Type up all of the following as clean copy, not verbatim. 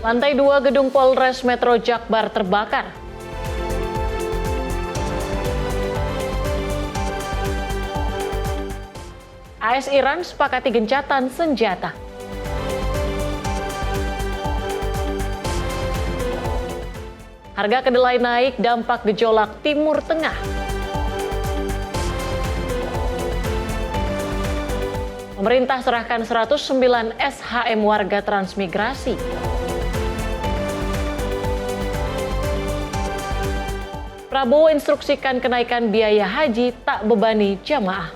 Lantai 2 gedung Polres Metro Jakbar terbakar. AS Iran sepakati gencatan senjata. Harga kedelai naik dampak gejolak Timur Tengah. Pemerintah serahkan 109 SHM warga transmigrasi. Prabowo instruksikan kenaikan biaya haji tak bebani jamaah.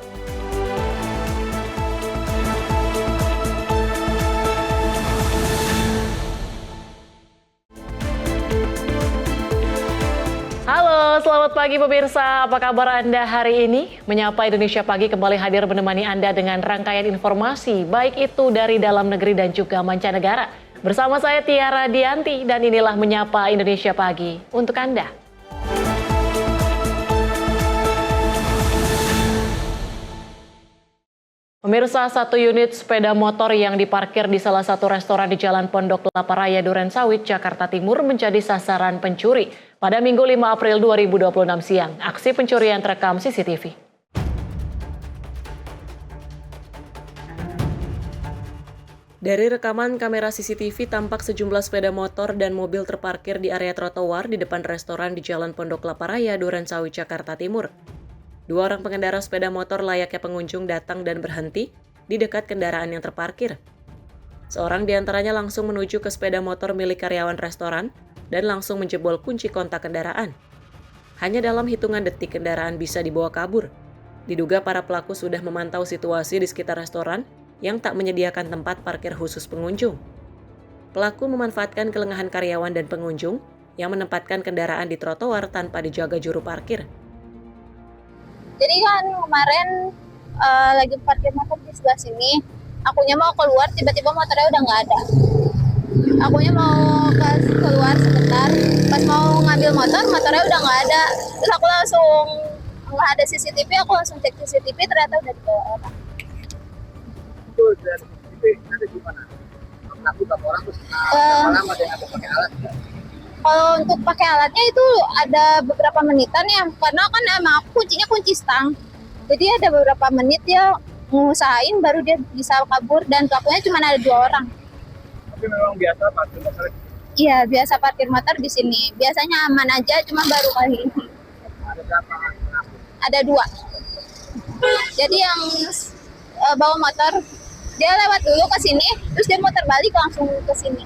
Halo, selamat pagi pemirsa. Apa kabar Anda hari ini? Menyapa Indonesia Pagi kembali hadir menemani Anda dengan rangkaian informasi, baik itu dari dalam negeri dan juga mancanegara. Bersama saya Tiara Dianti dan inilah Menyapa Indonesia Pagi untuk Anda. Pemirsa, satu unit sepeda motor yang diparkir di salah satu restoran di Jalan Pondok Kelapa Raya, Durensawit, Jakarta Timur menjadi sasaran pencuri. Pada Minggu 5 April 2026 siang, aksi pencurian terekam CCTV. Dari rekaman kamera CCTV tampak sejumlah sepeda motor dan mobil terparkir di area trotoar di depan restoran di Jalan Pondok Kelapa Raya, Durensawit, Jakarta Timur. Dua orang pengendara sepeda motor layaknya pengunjung datang dan berhenti di dekat kendaraan yang terparkir. Seorang di antaranya langsung menuju ke sepeda motor milik karyawan restoran dan langsung menjebol kunci kontak kendaraan. Hanya dalam hitungan detik kendaraan bisa dibawa kabur. Diduga para pelaku sudah memantau situasi di sekitar restoran yang tak menyediakan tempat parkir khusus pengunjung. Pelaku memanfaatkan kelengahan karyawan dan pengunjung yang menempatkan kendaraan di trotoar tanpa dijaga juru parkir. Jadi kan kemarin lagi parkir motor di sebelah sini, akunya mau keluar, tiba-tiba motornya udah nggak ada. Akunya mau keluar sebentar, pas mau ngambil motornya udah nggak ada. Terus aku langsung, nggak ada CCTV, aku langsung cek CCTV, ternyata udah dibawa orang. Itu dari CCTV ada di mana? Aku berapa orang terus berapa lama dia nggak pakai alat? Kalau untuk pakai alatnya itu ada beberapa menitan ya, karena kan emang aku kuncinya kunci stang. Jadi ada beberapa menit dia ngusahain baru dia bisa kabur dan pelakunya cuma ada 2 orang. Tapi memang biasa parkir motor? Iya, biasa parkir motor di sini. Biasanya aman aja, cuma baru kali ini. Ada berapa? Ada 2. Jadi yang bawa motor, dia lewat dulu ke sini, terus dia muter balik langsung ke sini.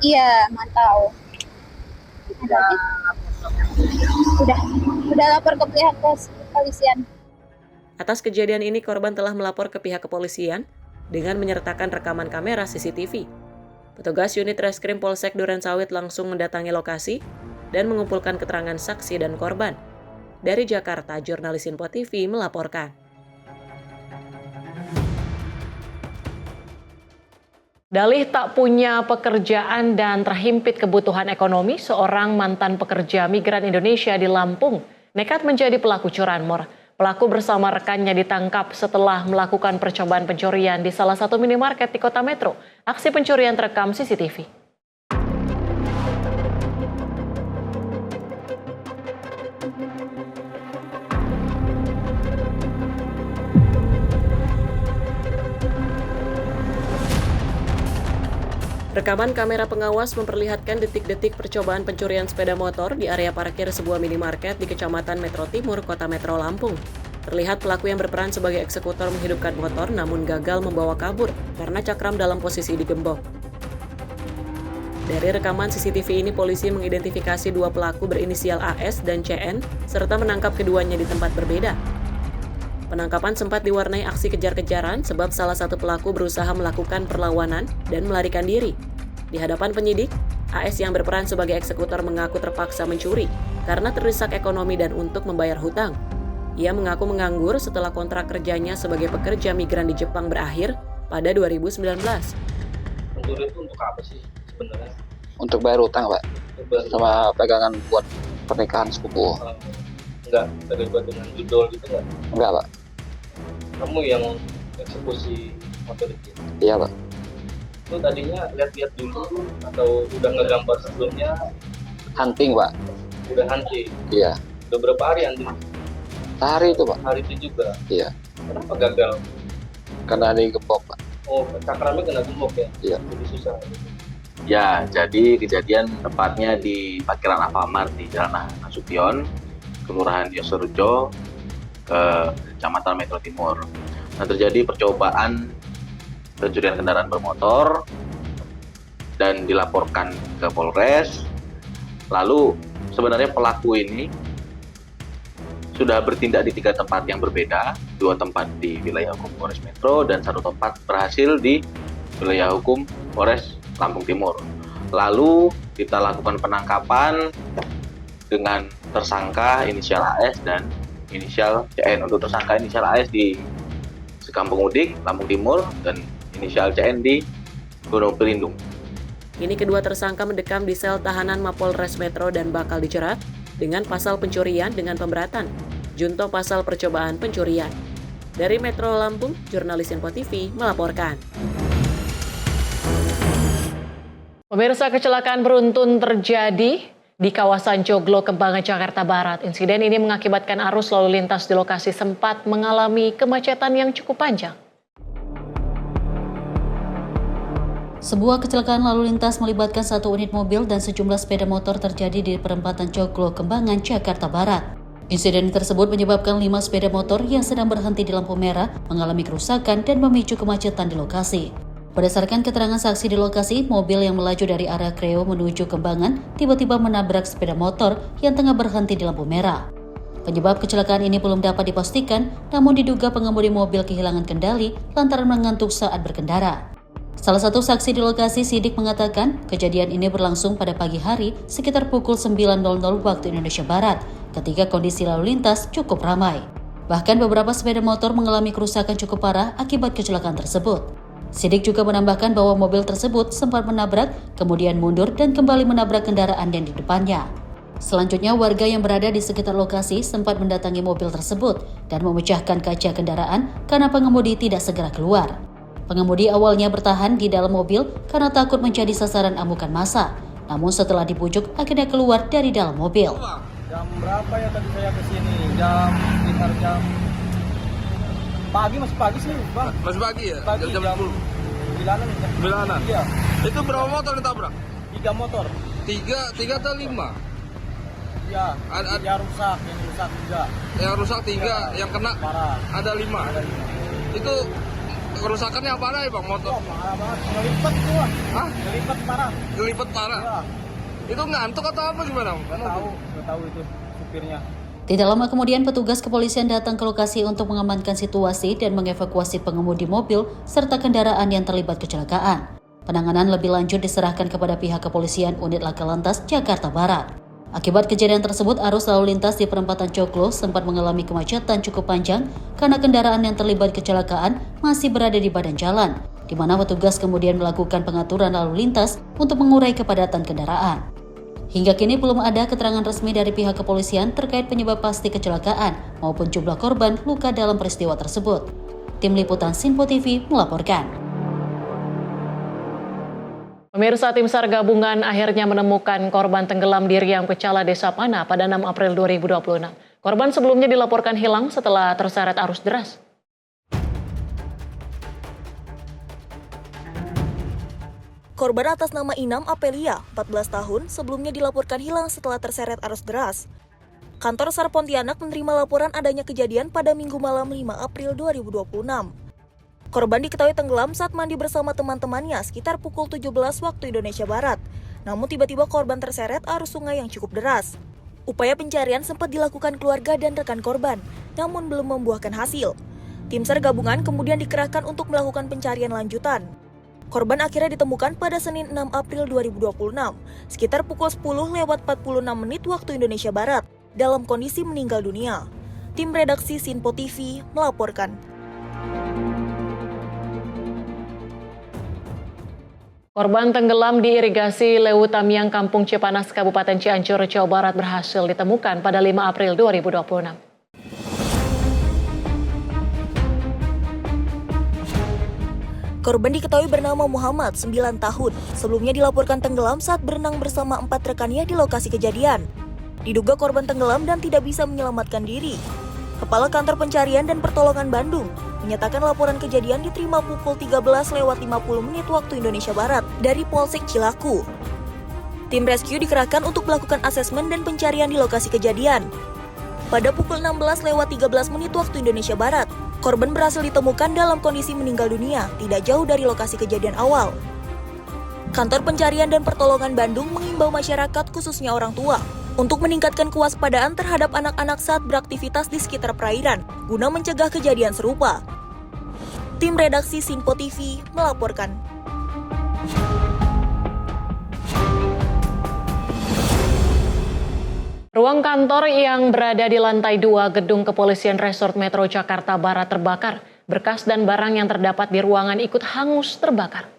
Iya, mantau. Udah lapor ke pihak kepolisian. Atas kejadian ini, korban telah melapor ke pihak kepolisian dengan menyertakan rekaman kamera CCTV. Petugas unit Reskrim Polsek Durensawit langsung mendatangi lokasi dan mengumpulkan keterangan saksi dan korban. Dari Jakarta, jurnalis Info TV melaporkan. Dalih tak punya pekerjaan dan terhimpit kebutuhan ekonomi, seorang mantan pekerja migran Indonesia di Lampung nekat menjadi pelaku curanmor. Pelaku bersama rekannya ditangkap setelah melakukan percobaan pencurian di salah satu minimarket di Kota Metro. Aksi pencurian terekam CCTV. Rekaman kamera pengawas memperlihatkan detik-detik percobaan pencurian sepeda motor di area parkir sebuah minimarket di Kecamatan Metro Timur, Kota Metro Lampung. Terlihat pelaku yang berperan sebagai eksekutor menghidupkan motor namun gagal membawa kabur karena cakram dalam posisi digembok. Dari rekaman CCTV ini, polisi mengidentifikasi 2 pelaku berinisial AS dan CN serta menangkap keduanya di tempat berbeda. Penangkapan sempat diwarnai aksi kejar-kejaran sebab salah satu pelaku berusaha melakukan perlawanan dan melarikan diri. Di hadapan penyidik, AS yang berperan sebagai eksekutor mengaku terpaksa mencuri karena terdesak ekonomi dan untuk membayar hutang. Ia mengaku menganggur setelah kontrak kerjanya sebagai pekerja migran di Jepang berakhir pada 2019. Mencuri itu untuk apa sih sebenarnya? Untuk bayar hutang, Pak. Sama pegangan buat pernikahan sepupu. Enggak terlibat dengan judul gitu nggak? Enggak, Pak. Kamu yang eksekusi motor itu? Iya, Pak. Itu tadinya lihat-lihat dulu atau udah ngegambar sebelumnya? Hunting Pak. Udah hunting. Iya. Udah berapa hari hunting? Sehari itu Pak. Hari itu juga. Iya. Kenapa gagal? Karena ada yang gembok Pak. Oh, cakramnya kena gembok ya? Iya. Jadi susah. Ya, jadi kejadian tepatnya di parkiran Alfamart di Jalan Nasution, Kelurahan Yosorejo, Kecamatan Metro Timur. Nah, terjadi percobaan pencurian kendaraan bermotor dan dilaporkan ke Polres. Lalu sebenarnya pelaku ini sudah bertindak di 3 tempat yang berbeda, 2 tempat di wilayah hukum Polres Metro dan 1 tempat berhasil di wilayah hukum Polres Lampung Timur. Lalu kita lakukan penangkapan dengan tersangka inisial AS dan inisial CN. Untuk tersangka inisial AS di Sekampung Udik, Lampung Timur, dan inisial CN di Gunung Pelindung. Kini kedua tersangka mendekam di sel tahanan Mapolres Metro dan bakal dijerat dengan pasal pencurian dengan pemberatan, junto pasal percobaan pencurian. Dari Metro Lampung, jurnalis Info TV melaporkan. Pemirsa, kecelakaan beruntun terjadi di kawasan Joglo, Kembangan, Jakarta Barat. Insiden ini mengakibatkan arus lalu lintas di lokasi sempat mengalami kemacetan yang cukup panjang. Sebuah kecelakaan lalu lintas melibatkan 1 unit mobil dan sejumlah sepeda motor terjadi di perempatan Joglo, Kembangan, Jakarta Barat. Insiden tersebut menyebabkan 5 sepeda motor yang sedang berhenti di lampu merah mengalami kerusakan dan memicu kemacetan di lokasi. Berdasarkan keterangan saksi di lokasi, mobil yang melaju dari arah Kreo menuju Kembangan tiba-tiba menabrak sepeda motor yang tengah berhenti di lampu merah. Penyebab kecelakaan ini belum dapat dipastikan, namun diduga pengemudi mobil kehilangan kendali lantaran mengantuk saat berkendara. Salah satu saksi di lokasi, Sidik, mengatakan kejadian ini berlangsung pada pagi hari sekitar pukul 9.00 waktu Indonesia Barat, ketika kondisi lalu lintas cukup ramai. Bahkan beberapa sepeda motor mengalami kerusakan cukup parah akibat kecelakaan tersebut. Sidik juga menambahkan bahwa mobil tersebut sempat menabrak, kemudian mundur dan kembali menabrak kendaraan yang di depannya. Selanjutnya, warga yang berada di sekitar lokasi sempat mendatangi mobil tersebut dan memecahkan kaca kendaraan karena pengemudi tidak segera keluar. Pengemudi awalnya bertahan di dalam mobil karena takut menjadi sasaran amukan massa. Namun setelah dibujuk, akhirnya keluar dari dalam mobil. Jam berapa ya tadi saya kesini? Sekitar jam pagi, masih pagi sih Bang. Masih pagi ya? Pagi, jam 10. 9-an. 9-an? Iya. Itu berapa motor ditabrak? 3 motor. 3 atau 5? Iya. Yang rusak 3. Yang rusak 3, Ya, yang kena parah. ada 5. Ada 5. Itu kerusakannya apa ya Bang motor? Oh, parah banget. Ngelipet tuh. Hah? Ngelipet parah. Gelipet parah? Iya. Itu ngantuk atau apa gimana? Nggak tahu itu supirnya. Tidak lama kemudian petugas kepolisian datang ke lokasi untuk mengamankan situasi dan mengevakuasi pengemudi mobil serta kendaraan yang terlibat kecelakaan. Penanganan lebih lanjut diserahkan kepada pihak kepolisian Unit Laka Lantas Jakarta Barat. Akibat kejadian tersebut, arus lalu lintas di perempatan Joglo sempat mengalami kemacetan cukup panjang karena kendaraan yang terlibat kecelakaan masih berada di badan jalan, di mana petugas kemudian melakukan pengaturan lalu lintas untuk mengurai kepadatan kendaraan. Hingga kini belum ada keterangan resmi dari pihak kepolisian terkait penyebab pasti kecelakaan maupun jumlah korban luka dalam peristiwa tersebut. Tim Liputan Sinpo TV melaporkan. Pemirsa, tim SAR gabungan akhirnya menemukan korban tenggelam di Riam Kecala, Desa Pana pada 6 April 2026. Korban sebelumnya dilaporkan hilang setelah terseret arus deras. Korban atas nama Inam Apelia, 14 tahun, sebelumnya dilaporkan hilang setelah terseret arus deras. Kantor SAR Pontianak menerima laporan adanya kejadian pada Minggu malam 5 April 2026. Korban diketahui tenggelam saat mandi bersama teman-temannya sekitar pukul 17 waktu Indonesia Barat. Namun tiba-tiba korban terseret arus sungai yang cukup deras. Upaya pencarian sempat dilakukan keluarga dan rekan korban, namun belum membuahkan hasil. Tim SAR gabungan kemudian dikerahkan untuk melakukan pencarian lanjutan. Korban akhirnya ditemukan pada Senin 6 April 2026, sekitar pukul 10:46 waktu Indonesia Barat, dalam kondisi meninggal dunia. Tim redaksi Sinpo TV melaporkan. Korban tenggelam di irigasi Lewu Tamiang, Kampung Cipanas, Kabupaten Cianjur, Jawa Barat berhasil ditemukan pada 5 April 2026. Korban diketahui bernama Muhammad, 9 tahun. Sebelumnya dilaporkan tenggelam saat berenang bersama 4 rekannya di lokasi kejadian. Diduga korban tenggelam dan tidak bisa menyelamatkan diri. Kepala Kantor Pencarian dan Pertolongan Bandung menyatakan laporan kejadian diterima pukul 13.50 waktu Indonesia Barat dari Polsek Cilaku. Tim rescue dikerahkan untuk melakukan asesmen dan pencarian di lokasi kejadian. Pada pukul 16.13 waktu Indonesia Barat, korban berhasil ditemukan dalam kondisi meninggal dunia, tidak jauh dari lokasi kejadian awal. Kantor Pencarian dan Pertolongan Bandung mengimbau masyarakat, khususnya orang tua, untuk meningkatkan kewaspadaan terhadap anak-anak saat beraktivitas di sekitar perairan, guna mencegah kejadian serupa. Tim redaksi Sinpo TV melaporkan. Ruang kantor yang berada di lantai 2 Gedung Kepolisian Resort Metro Jakarta Barat terbakar. Berkas dan barang yang terdapat di ruangan ikut hangus terbakar.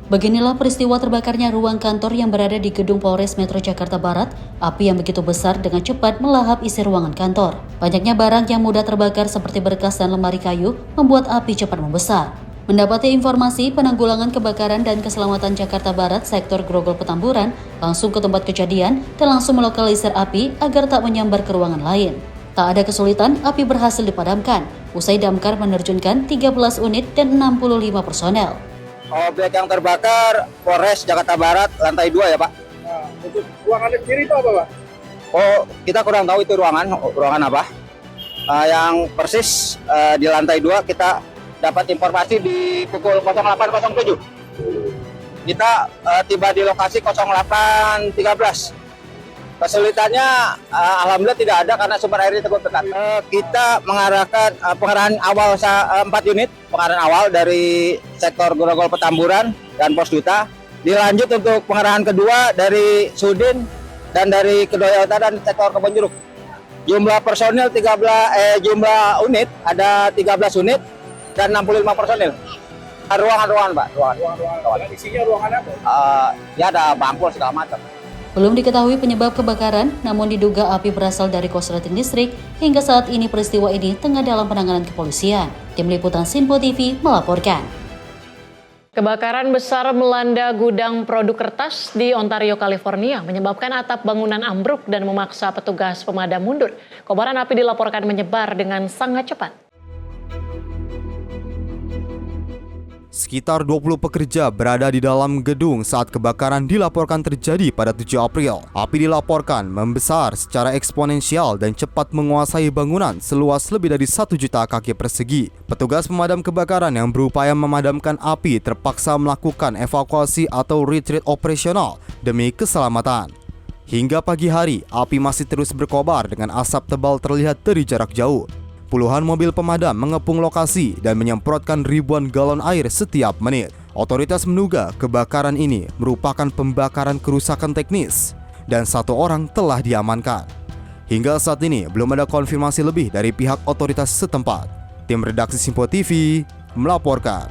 Beginilah peristiwa terbakarnya ruang kantor yang berada di Gedung Polres Metro Jakarta Barat. Api yang begitu besar dengan cepat melahap isi ruangan kantor. Banyaknya barang yang mudah terbakar seperti berkas dan lemari kayu membuat api cepat membesar. Mendapati informasi penanggulangan kebakaran dan keselamatan Jakarta Barat sektor Grogol Petamburan langsung ke tempat kejadian dan langsung melokalisir api agar tak menyambar ke ruangan lain. Tak ada kesulitan, api berhasil dipadamkan. Usai damkar menerjunkan 13 unit dan 65 personel. Objek yang terbakar Polres Jakarta Barat lantai 2 ya Pak. Nah, untuk ruangan kiri itu apa Pak? Oh, kita kurang tahu itu ruangan apa. Yang persis di lantai 2 kita dapat informasi di pukul 08.07. Kita tiba di lokasi 08.13. Kesulitannya alhamdulillah tidak ada karena sumber airnya cukup dekat. Kita mengarahkan pengarahan awal 4 unit, pengarahan awal dari sektor Grogol Petamburan dan Pos Duta. Dilanjut untuk pengarahan kedua dari Sudin dan dari Kedoya Utara dan sektor Kebonjeruk. Jumlah personil jumlah unit ada 13 unit dan 65 personil. Ruangan Pak, ruangan. Isinya ruangan apa? Ya ada bangku segala macam. Belum diketahui penyebab kebakaran, namun diduga api berasal dari korsleting listrik. Hingga saat ini peristiwa ini tengah dalam penanganan kepolisian. Tim Liputan Sinpo TV melaporkan. Kebakaran besar melanda gudang produk kertas di Ontario, California, menyebabkan atap bangunan ambruk dan memaksa petugas pemadam mundur. Kobaran api dilaporkan menyebar dengan sangat cepat. Sekitar 20 pekerja berada di dalam gedung saat kebakaran dilaporkan terjadi pada 7 April. Api dilaporkan membesar secara eksponensial dan cepat menguasai bangunan seluas lebih dari 1 juta kaki persegi. Petugas pemadam kebakaran yang berupaya memadamkan api terpaksa melakukan evakuasi atau retreat operasional demi keselamatan. Hingga pagi hari, api masih terus berkobar dengan asap tebal terlihat dari jarak jauh. Puluhan mobil pemadam mengepung lokasi dan menyemprotkan ribuan galon air setiap menit. Otoritas menduga kebakaran ini merupakan pembakaran kerusakan teknis dan 1 orang telah diamankan. Hingga saat ini belum ada konfirmasi lebih dari pihak otoritas setempat. Tim redaksi Sinpo TV melaporkan.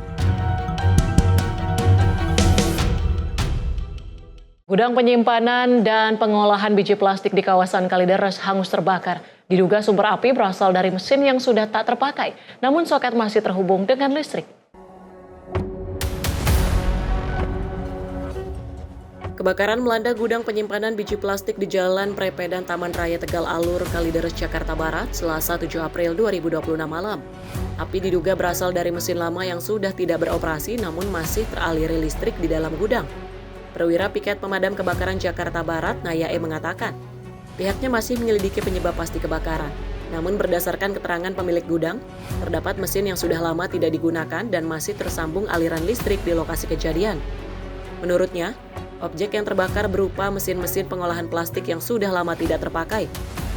Gudang penyimpanan dan pengolahan biji plastik di kawasan Kalideres hangus terbakar. Diduga sumber api berasal dari mesin yang sudah tak terpakai, namun soket masih terhubung dengan listrik. Kebakaran melanda gudang penyimpanan biji plastik di Jalan Prepedan Taman Raya Tegal Alur, Kalideres, Jakarta Barat, Selasa 7 April 2026 malam. Api diduga berasal dari mesin lama yang sudah tidak beroperasi namun masih teraliri listrik di dalam gudang. Perwira Piket Pemadam Kebakaran Jakarta Barat, Nayae mengatakan, pihaknya masih menyelidiki penyebab pasti kebakaran. Namun berdasarkan keterangan pemilik gudang, terdapat mesin yang sudah lama tidak digunakan dan masih tersambung aliran listrik di lokasi kejadian. Menurutnya, objek yang terbakar berupa mesin-mesin pengolahan plastik yang sudah lama tidak terpakai.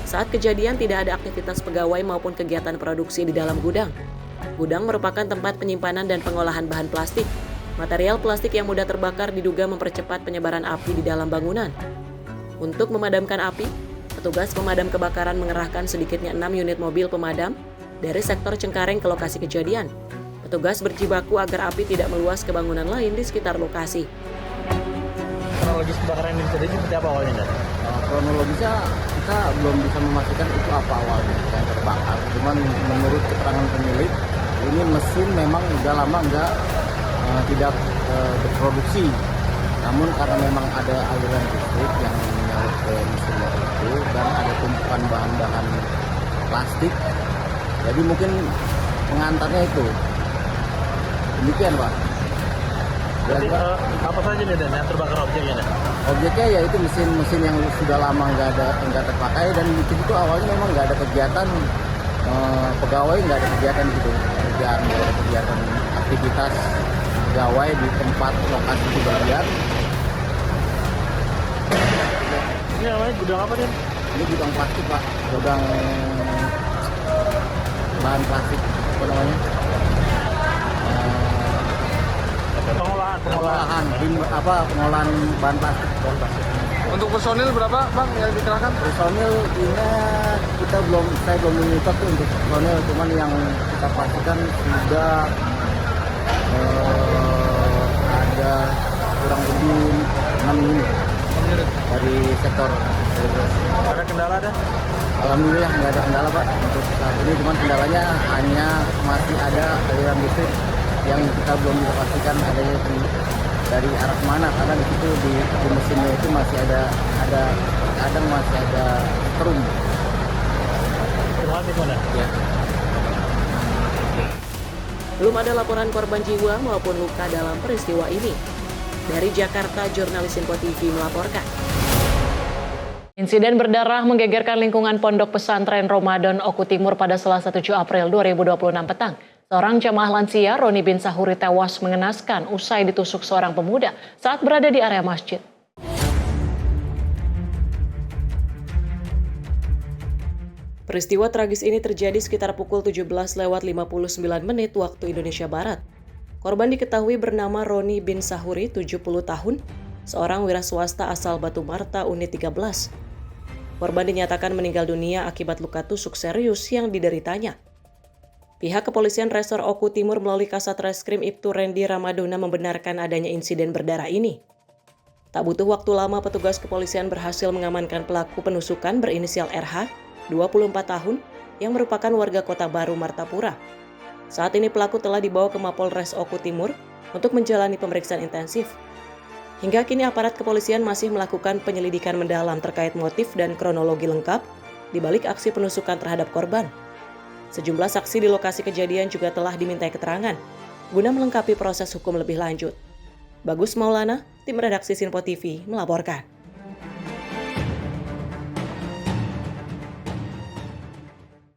Saat kejadian tidak ada aktivitas pegawai maupun kegiatan produksi di dalam gudang. Gudang merupakan tempat penyimpanan dan pengolahan bahan plastik. Material plastik yang mudah terbakar diduga mempercepat penyebaran api di dalam bangunan. Untuk memadamkan api, petugas pemadam kebakaran mengerahkan sedikitnya 6 unit mobil pemadam dari sektor Cengkareng ke lokasi kejadian. Petugas berjibaku agar api tidak meluas ke bangunan lain di sekitar lokasi. Kronologis kebakaran ini terjadi seperti apa awalnya? Kronologisnya kita belum bisa memastikan itu apa awalnya. terbakar. Cuman menurut keterangan pemilik, ini mesin memang udah lama tidak berproduksi. Namun karena memang ada aliran listrik yang menyalur ke mesin itu dan ada tumpukan bahan-bahan plastik, jadi mungkin pengantarnya itu. Demikian, Pak. Jadi apa saja nih Dan yang terbakar objeknya? Objeknya yaitu mesin yang sudah lama nggak terpakai, dan di situ awalnya memang nggak ada kegiatan pegawai, nggak ada kegiatan gitu, nggak ada kegiatan aktivitas pegawai di tempat lokasi kejadian. Ini namanya gudang apa nih? Ini gudang plastik, Pak. Gudang bahan plastik, apa namanya? Pengolahan bahan plastik. Untuk personil berapa Bang yang dikerahkan? Personil ini saya belum menyimak tuh untuk personil, cuman yang kita pastikan sudah ada kurang lebih 6 unit dari sektor. Ada kendala ada? Alhamdulillah nggak ada kendala, Pak, untuk saat ini. Cuman kendalanya hanya masih ada aliran listrik yang kita belum bisa pastikan adanya dari arah mana, karena di situ di mesinnya itu masih ada kadang masih ada strum. Ya. Belum ada laporan korban jiwa maupun luka dalam peristiwa ini. Dari Jakarta, jurnalis Info TV melaporkan. Insiden berdarah menggegerkan lingkungan Pondok Pesantren Ramadan Oku Timur pada Selasa 7 April 2026 petang. Seorang jamaah lansia, Roni bin Sahuri, tewas mengenaskan usai ditusuk seorang pemuda saat berada di area masjid. Peristiwa tragis ini terjadi sekitar pukul 17:59 waktu Indonesia Barat. Korban diketahui bernama Roni bin Sahuri, 70 tahun, seorang wira swasta asal Batu Marta, Unit 13. Korban dinyatakan meninggal dunia akibat luka tusuk serius yang dideritanya. Pihak kepolisian Resor Oku Timur melalui Kasat Reskrim Ibtu Rendi Ramadona membenarkan adanya insiden berdarah ini. Tak butuh waktu lama, petugas kepolisian berhasil mengamankan pelaku penusukan berinisial RH, 24 tahun, yang merupakan warga Kota Baru, Martapura. Saat ini pelaku telah dibawa ke Mapolres Oku Timur untuk menjalani pemeriksaan intensif. Hingga kini aparat kepolisian masih melakukan penyelidikan mendalam terkait motif dan kronologi lengkap di balik aksi penusukan terhadap korban. Sejumlah saksi di lokasi kejadian juga telah dimintai keterangan guna melengkapi proses hukum lebih lanjut. Bagus Maulana, tim redaksi Info TV melaporkan.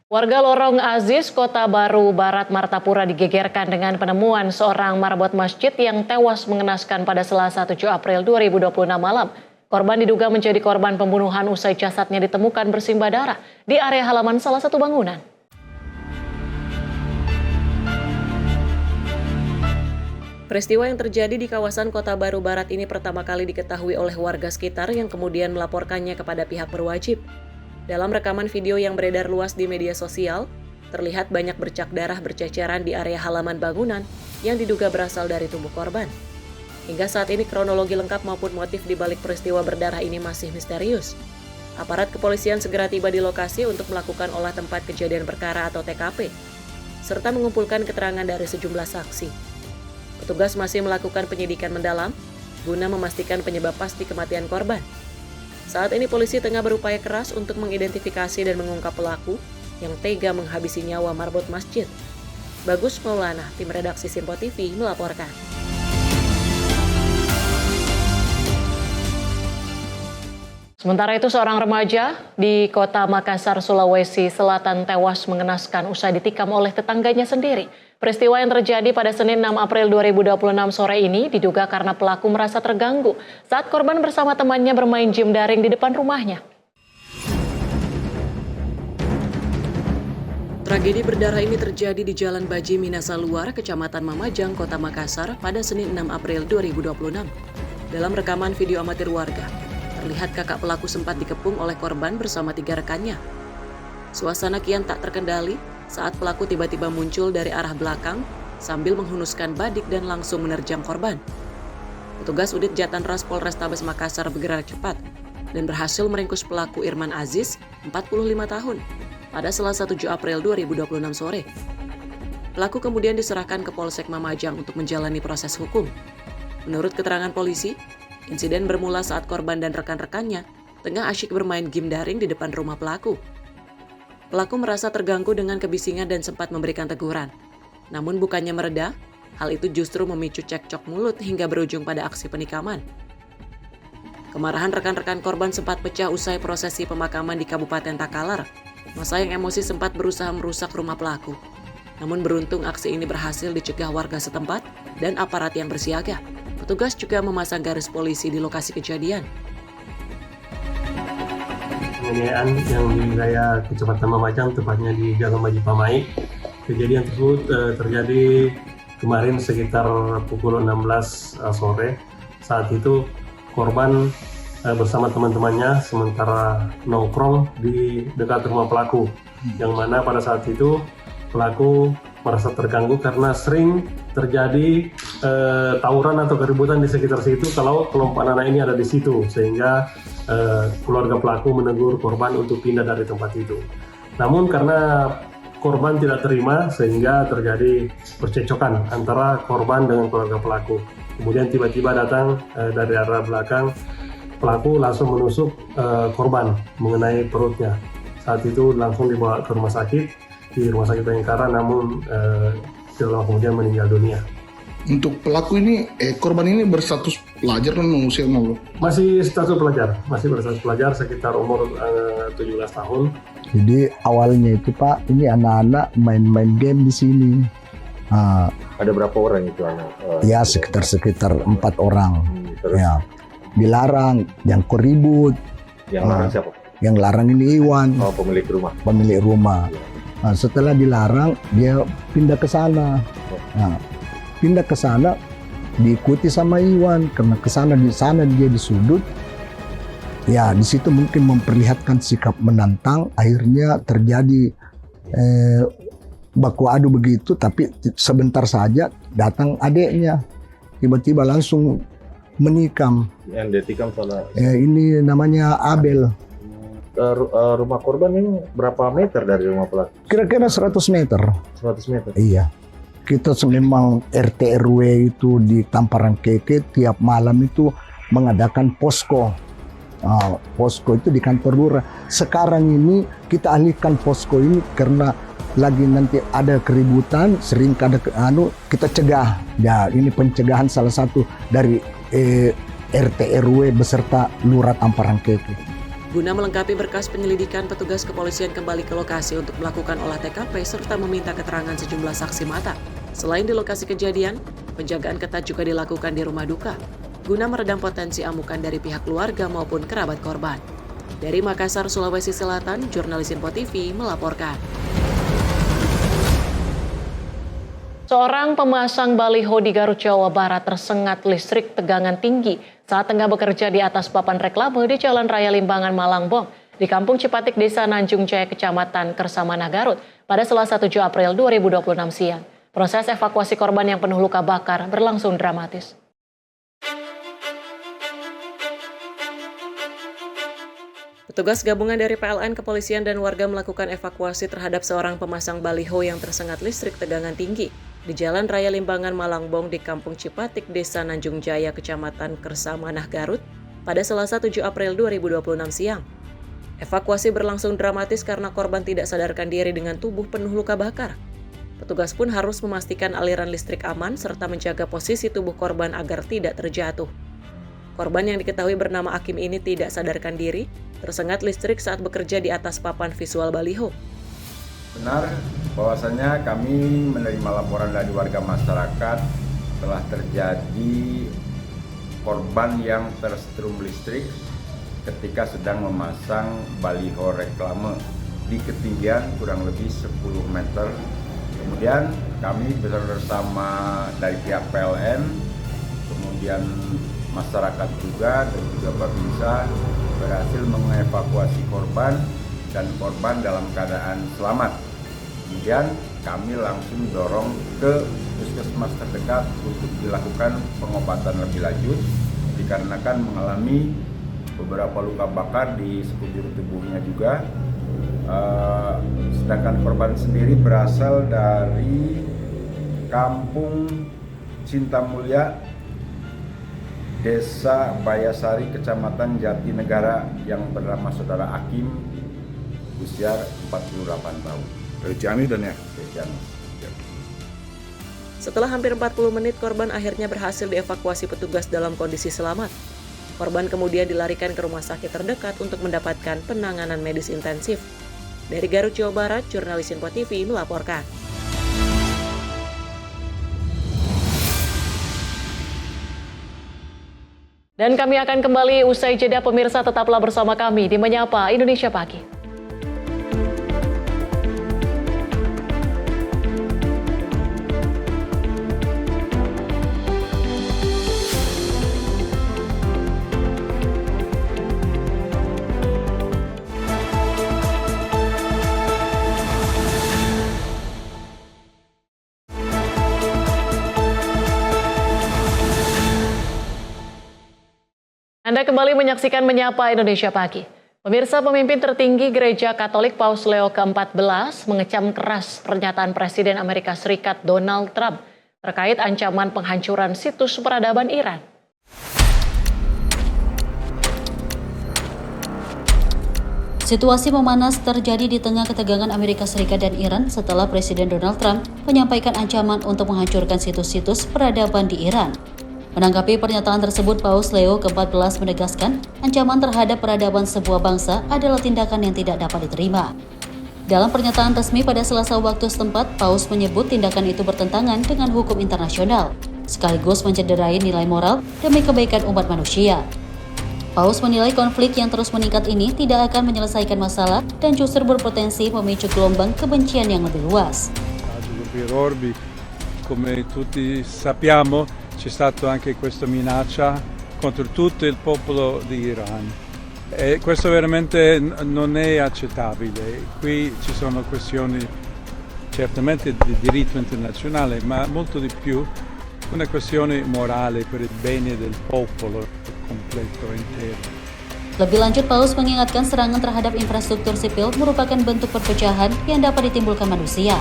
Warga Lorong Aziz, Kota Baru Barat, Martapura digegerkan dengan penemuan seorang marbot masjid yang tewas mengenaskan pada Selasa 7 April 2026 malam. Korban diduga menjadi korban pembunuhan usai jasadnya ditemukan bersimbah darah di area halaman salah satu bangunan. Peristiwa yang terjadi di kawasan Kota Baru Barat ini pertama kali diketahui oleh warga sekitar yang kemudian melaporkannya kepada pihak berwajib. Dalam rekaman video yang beredar luas di media sosial, terlihat banyak bercak darah berceceran di area halaman bangunan yang diduga berasal dari tubuh korban. Hingga saat ini kronologi lengkap maupun motif di balik peristiwa berdarah ini masih misterius. Aparat kepolisian segera tiba di lokasi untuk melakukan olah tempat kejadian perkara atau TKP, serta mengumpulkan keterangan dari sejumlah saksi. Petugas masih melakukan penyidikan mendalam guna memastikan penyebab pasti kematian korban. Saat ini polisi tengah berupaya keras untuk mengidentifikasi dan mengungkap pelaku yang tega menghabisi nyawa marbot masjid. Bagus Maulana, tim redaksi Info TV melaporkan. Sementara itu, seorang remaja di Kota Makassar, Sulawesi Selatan tewas mengenaskan usai ditikam oleh tetangganya sendiri. Peristiwa yang terjadi pada Senin 6 April 2026 sore ini diduga karena pelaku merasa terganggu saat korban bersama temannya bermain game daring di depan rumahnya. Tragedi berdarah ini terjadi di Jalan Baji Minasa Luar, Kecamatan Mamajang, Kota Makassar pada Senin 6 April 2026. Dalam rekaman video amatir warga, terlihat kakak pelaku sempat dikepung oleh korban bersama 3 rekannya. Suasana kian tak terkendali saat pelaku tiba-tiba muncul dari arah belakang sambil menghunuskan badik dan langsung menerjang korban. Petugas unit Jatanras Polrestabes Makassar bergerak cepat dan berhasil meringkus pelaku Irman Aziz, 45 tahun, pada Selasa 7 April 2026 sore. Pelaku kemudian diserahkan ke Polsek Mamajang untuk menjalani proses hukum. Menurut keterangan polisi, insiden bermula saat korban dan rekan-rekannya tengah asyik bermain game daring di depan rumah pelaku. Pelaku merasa terganggu dengan kebisingan dan sempat memberikan teguran. Namun bukannya mereda, hal itu justru memicu cekcok mulut hingga berujung pada aksi penikaman. Kemarahan rekan-rekan korban sempat pecah usai prosesi pemakaman di Kabupaten Takalar. Masa yang emosi sempat berusaha merusak rumah pelaku. Namun beruntung aksi ini berhasil dicegah warga setempat dan aparat yang bersiaga. Petugas juga memasang garis polisi di lokasi kejadian. Penganiayaan yang di wilayah Kecamatan Mamajang, tepatnya di Jalan Majipamai. Kejadian tersebut terjadi kemarin sekitar pukul 16 sore. Saat itu korban bersama teman-temannya sementara nongkrong di dekat rumah pelaku. Yang mana pada saat itu pelaku merasa terganggu karena sering terjadi tawuran atau keributan di sekitar situ kalau kelompok anak ini ada di situ, sehingga keluarga pelaku menegur korban untuk pindah dari tempat itu. Namun karena korban tidak terima sehingga terjadi percekcokan antara korban dengan keluarga pelaku. Kemudian tiba-tiba datang dari arah belakang, pelaku langsung menusuk korban mengenai perutnya. Saat itu langsung dibawa ke rumah sakit, di Rumah Sakit Bayangkara, namun tidak lama kemudian meninggal dunia. Untuk pelaku ini, korban ini berstatus pelajar dan usia mau? Masih status pelajar, masih berstatus pelajar sekitar umur 17 tahun. Jadi awalnya itu Pak, ini anak-anak main-main game di sini. Ada berapa orang itu anak? Ya sekitar 4 orang. Ya, dilarang, yang ribut. Yang larang siapa? Yang larang ini Iwan. Oh, pemilik rumah. Pemilik rumah. Nah, setelah dilarang, dia pindah ke sana. Nah, pindah ke sana, diikuti sama Iwan karena di sana dia disudut. Ya, di situ mungkin memperlihatkan sikap menantang. Akhirnya terjadi baku adu begitu, tapi sebentar saja datang adiknya, tiba-tiba langsung menikam. Yang ditikam salah. Ini namanya Abel. Rumah korban ini berapa meter dari rumah pelaku? Kira-kira 100 meter. 100 meter? Iya. Kita memang RT RW itu di Tamparan Keke tiap malam itu mengadakan posko. Posko itu di kantor lurah. Sekarang ini kita alihkan posko ini karena lagi nanti ada keributan, sering ada kita cegah. Ya, ini pencegahan salah satu dari RT RW beserta lurah Tamparan Keke. Guna melengkapi berkas penyelidikan, petugas kepolisian kembali ke lokasi untuk melakukan olah TKP serta meminta keterangan sejumlah saksi mata. Selain di lokasi kejadian, penjagaan ketat juga dilakukan di rumah duka, guna meredam potensi amukan dari pihak keluarga maupun kerabat korban. Dari Makassar, Sulawesi Selatan, jurnalis Info TV melaporkan. Seorang pemasang baliho di Garut, Jawa Barat tersengat listrik tegangan tinggi saat tengah bekerja di atas papan reklame di Jalan Raya Limbangan, Malangbong, di Kampung Cipatik, Desa Nanjung Jaya, Kecamatan Kersamanah, Garut, pada Selasa 7 April 2026 siang. Proses evakuasi korban yang penuh luka bakar berlangsung dramatis. Petugas gabungan dari PLN, kepolisian, dan warga melakukan evakuasi terhadap seorang pemasang baliho yang tersengat listrik tegangan tinggi di Jalan Raya Limbangan, Malangbong, di Kampung Cipatik, Desa Nanjung Jaya, Kecamatan Kersamanah, Garut, pada Selasa 7 April 2026 siang. Evakuasi berlangsung dramatis karena korban tidak sadarkan diri dengan tubuh penuh luka bakar. Petugas pun harus memastikan aliran listrik aman serta menjaga posisi tubuh korban agar tidak terjatuh. Korban yang diketahui bernama Akim ini tidak sadarkan diri, tersengat listrik saat bekerja di atas papan visual baliho. Benar bahwasanya kami menerima laporan dari warga masyarakat telah terjadi korban yang tersetrum listrik ketika sedang memasang baliho reklame di ketinggian kurang lebih 10 meter. Kemudian kami bersama dari pihak PLN, kemudian masyarakat juga dan juga Babinsa berhasil mengevakuasi korban dan korban dalam keadaan selamat. Kemudian kami langsung dorong ke puskesmas terdekat untuk dilakukan pengobatan lebih lanjut dikarenakan mengalami beberapa luka bakar di sekujur tubuhnya juga Sedangkan korban sendiri berasal dari Kampung Cinta Mulia, Desa Bayasari, Kecamatan Jatinegara, yang bernama Saudara Akim, usia 48 tahun. Dari Ciamis dan ya? Dari Ciamis. Setelah hampir 40 menit, korban akhirnya berhasil dievakuasi petugas dalam kondisi selamat. Korban kemudian dilarikan ke rumah sakit terdekat untuk mendapatkan penanganan medis intensif. Dari Garut, Jawa Barat, jurnalis Info TV melaporkan. Dan kami akan kembali usai jeda, pemirsa, tetaplah bersama kami di Menyapa Indonesia Pagi. Anda kembali menyaksikan Menyapa Indonesia Pagi. Pemirsa, pemimpin tertinggi Gereja Katolik Paus Leo ke-14 mengecam keras pernyataan Presiden Amerika Serikat Donald Trump terkait ancaman penghancuran situs peradaban Iran. Situasi memanas terjadi di tengah ketegangan Amerika Serikat dan Iran setelah Presiden Donald Trump menyampaikan ancaman untuk menghancurkan situs-situs peradaban di Iran. Menanggapi pernyataan tersebut, Paus Leo ke-14 menegaskan ancaman terhadap peradaban sebuah bangsa adalah tindakan yang tidak dapat diterima. Dalam pernyataan resmi pada Selasa waktu setempat, Paus menyebut tindakan itu bertentangan dengan hukum internasional, sekaligus mencederai nilai moral demi kebaikan umat manusia. Paus menilai konflik yang terus meningkat ini tidak akan menyelesaikan masalah dan justru berpotensi memicu gelombang kebencian yang lebih luas. Come tutti sappiamo, c'è stata anche questa minaccia contro tutto il popolo di Iran e questo veramente non è accettabile. Qui ci sono questioni certamente di diritto internazionale, ma molto di più una questione morale per il bene del popolo completo intero. Lebih lanjut, Paus mengingatkan serangan terhadap infrastruktur sipil merupakan bentuk perpecahan yang dapat ditimbulkan manusia.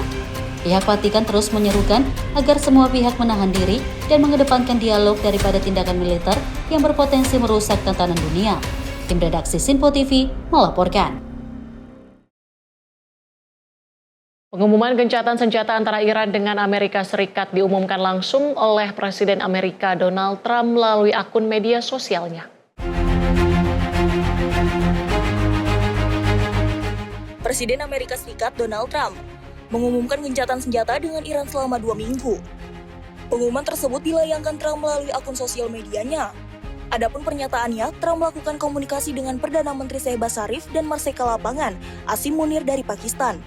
Pihak Vatikan terus menyerukan agar semua pihak menahan diri dan mengedepankan dialog daripada tindakan militer yang berpotensi merusak tatanan dunia. Tim redaksi Sinpo TV melaporkan. Pengumuman gencatan senjata antara Iran dengan Amerika Serikat diumumkan langsung oleh Presiden Amerika Donald Trump melalui akun media sosialnya. Presiden Amerika Serikat Donald Trump mengumumkan gencatan senjata dengan Iran selama 2 minggu. Pengumuman tersebut dilayangkan Trump melalui akun sosial medianya. Adapun pernyataannya, Trump melakukan komunikasi dengan Perdana Menteri Shehbaz Sharif dan Marseka Lapangan Asim Munir dari Pakistan.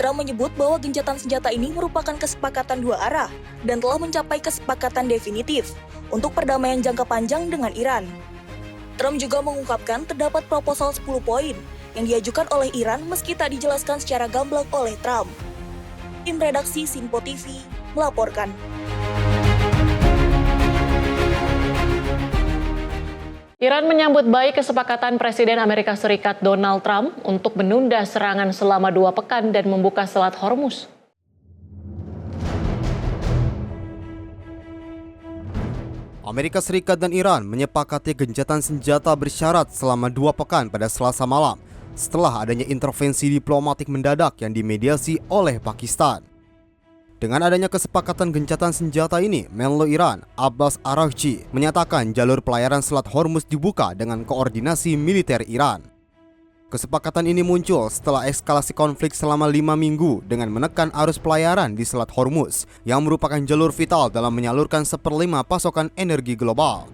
Trump menyebut bahwa gencatan senjata ini merupakan kesepakatan dua arah dan telah mencapai kesepakatan definitif untuk perdamaian jangka panjang dengan Iran. Trump juga mengungkapkan terdapat proposal 10 poin yang diajukan oleh Iran meski tak dijelaskan secara gamblang oleh Trump. Tim redaksi Sinpo TV melaporkan. Iran menyambut baik kesepakatan Presiden Amerika Serikat Donald Trump untuk menunda serangan selama 2 pekan dan membuka Selat Hormuz. Amerika Serikat dan Iran menyepakati gencatan senjata bersyarat selama 2 pekan pada Selasa malam setelah adanya intervensi diplomatik mendadak yang dimediasi oleh Pakistan. Dengan adanya kesepakatan gencatan senjata ini, Menlo Iran, Abbas Araghchi, menyatakan jalur pelayaran Selat Hormuz dibuka dengan koordinasi militer Iran. Kesepakatan ini muncul setelah eskalasi konflik selama 5 minggu dengan menekan arus pelayaran di Selat Hormuz yang merupakan jalur vital dalam menyalurkan 1/5 pasokan energi global.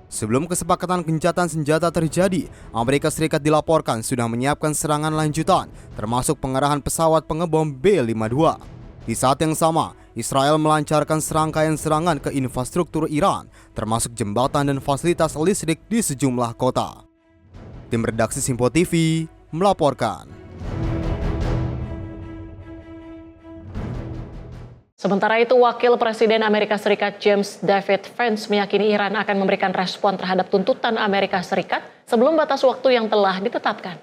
Sebelum kesepakatan gencatan senjata terjadi, Amerika Serikat dilaporkan sudah menyiapkan serangan lanjutan, termasuk pengerahan pesawat pengebom B-52. Di saat yang sama, Israel melancarkan serangkaian serangan ke infrastruktur Iran, termasuk jembatan dan fasilitas listrik di sejumlah kota. Tim redaksi Sinpo TV melaporkan. Sementara itu, Wakil Presiden Amerika Serikat James David Vance meyakini Iran akan memberikan respon terhadap tuntutan Amerika Serikat sebelum batas waktu yang telah ditetapkan.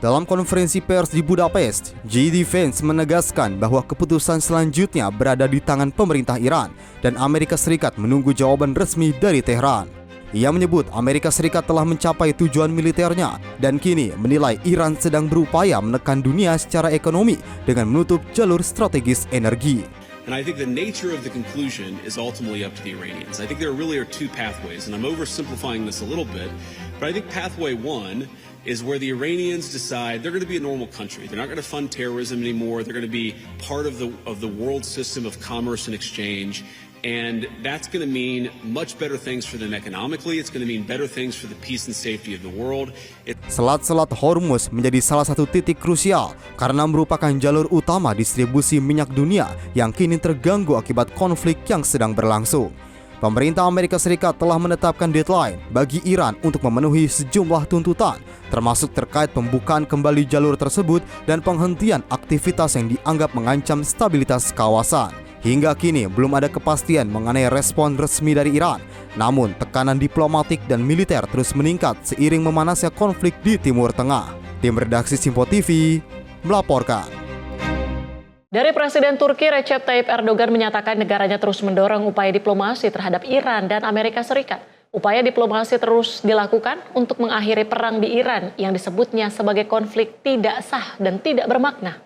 Dalam konferensi pers di Budapest, GD Vance menegaskan bahwa keputusan selanjutnya berada di tangan pemerintah Iran dan Amerika Serikat menunggu jawaban resmi dari Teheran. Ia menyebut Amerika Serikat telah mencapai tujuan militernya dan kini menilai Iran sedang berupaya menekan dunia secara ekonomi dengan menutup jalur strategis energi. And I think the nature of the conclusion is ultimately up to the Iranians. I think there really are two pathways, and I'm oversimplifying this a little bit, but I think pathway one is where the Iranians decide they're going to be a normal country. They're not going to fund terrorism anymore. They're going to be part of the world system of commerce and exchange. And that's going to mean much better things for them economically. It's going to mean better things for the peace and safety of the world. Selat-selat Hormuz menjadi salah satu titik krusial karena merupakan jalur utama distribusi minyak dunia yang kini terganggu akibat konflik yang sedang berlangsung. Pemerintah Amerika Serikat telah menetapkan deadline bagi Iran untuk memenuhi sejumlah tuntutan, termasuk terkait pembukaan kembali jalur tersebut dan penghentian aktivitas yang dianggap mengancam stabilitas kawasan. Hingga kini belum ada kepastian mengenai respon resmi dari Iran. Namun tekanan diplomatik dan militer terus meningkat seiring memanasnya konflik di Timur Tengah. Tim redaksi Simpo TV melaporkan. Dari Presiden Turki Recep Tayyip Erdogan menyatakan negaranya terus mendorong upaya diplomasi terhadap Iran dan Amerika Serikat. Upaya diplomasi terus dilakukan untuk mengakhiri perang di Iran yang disebutnya sebagai konflik tidak sah dan tidak bermakna.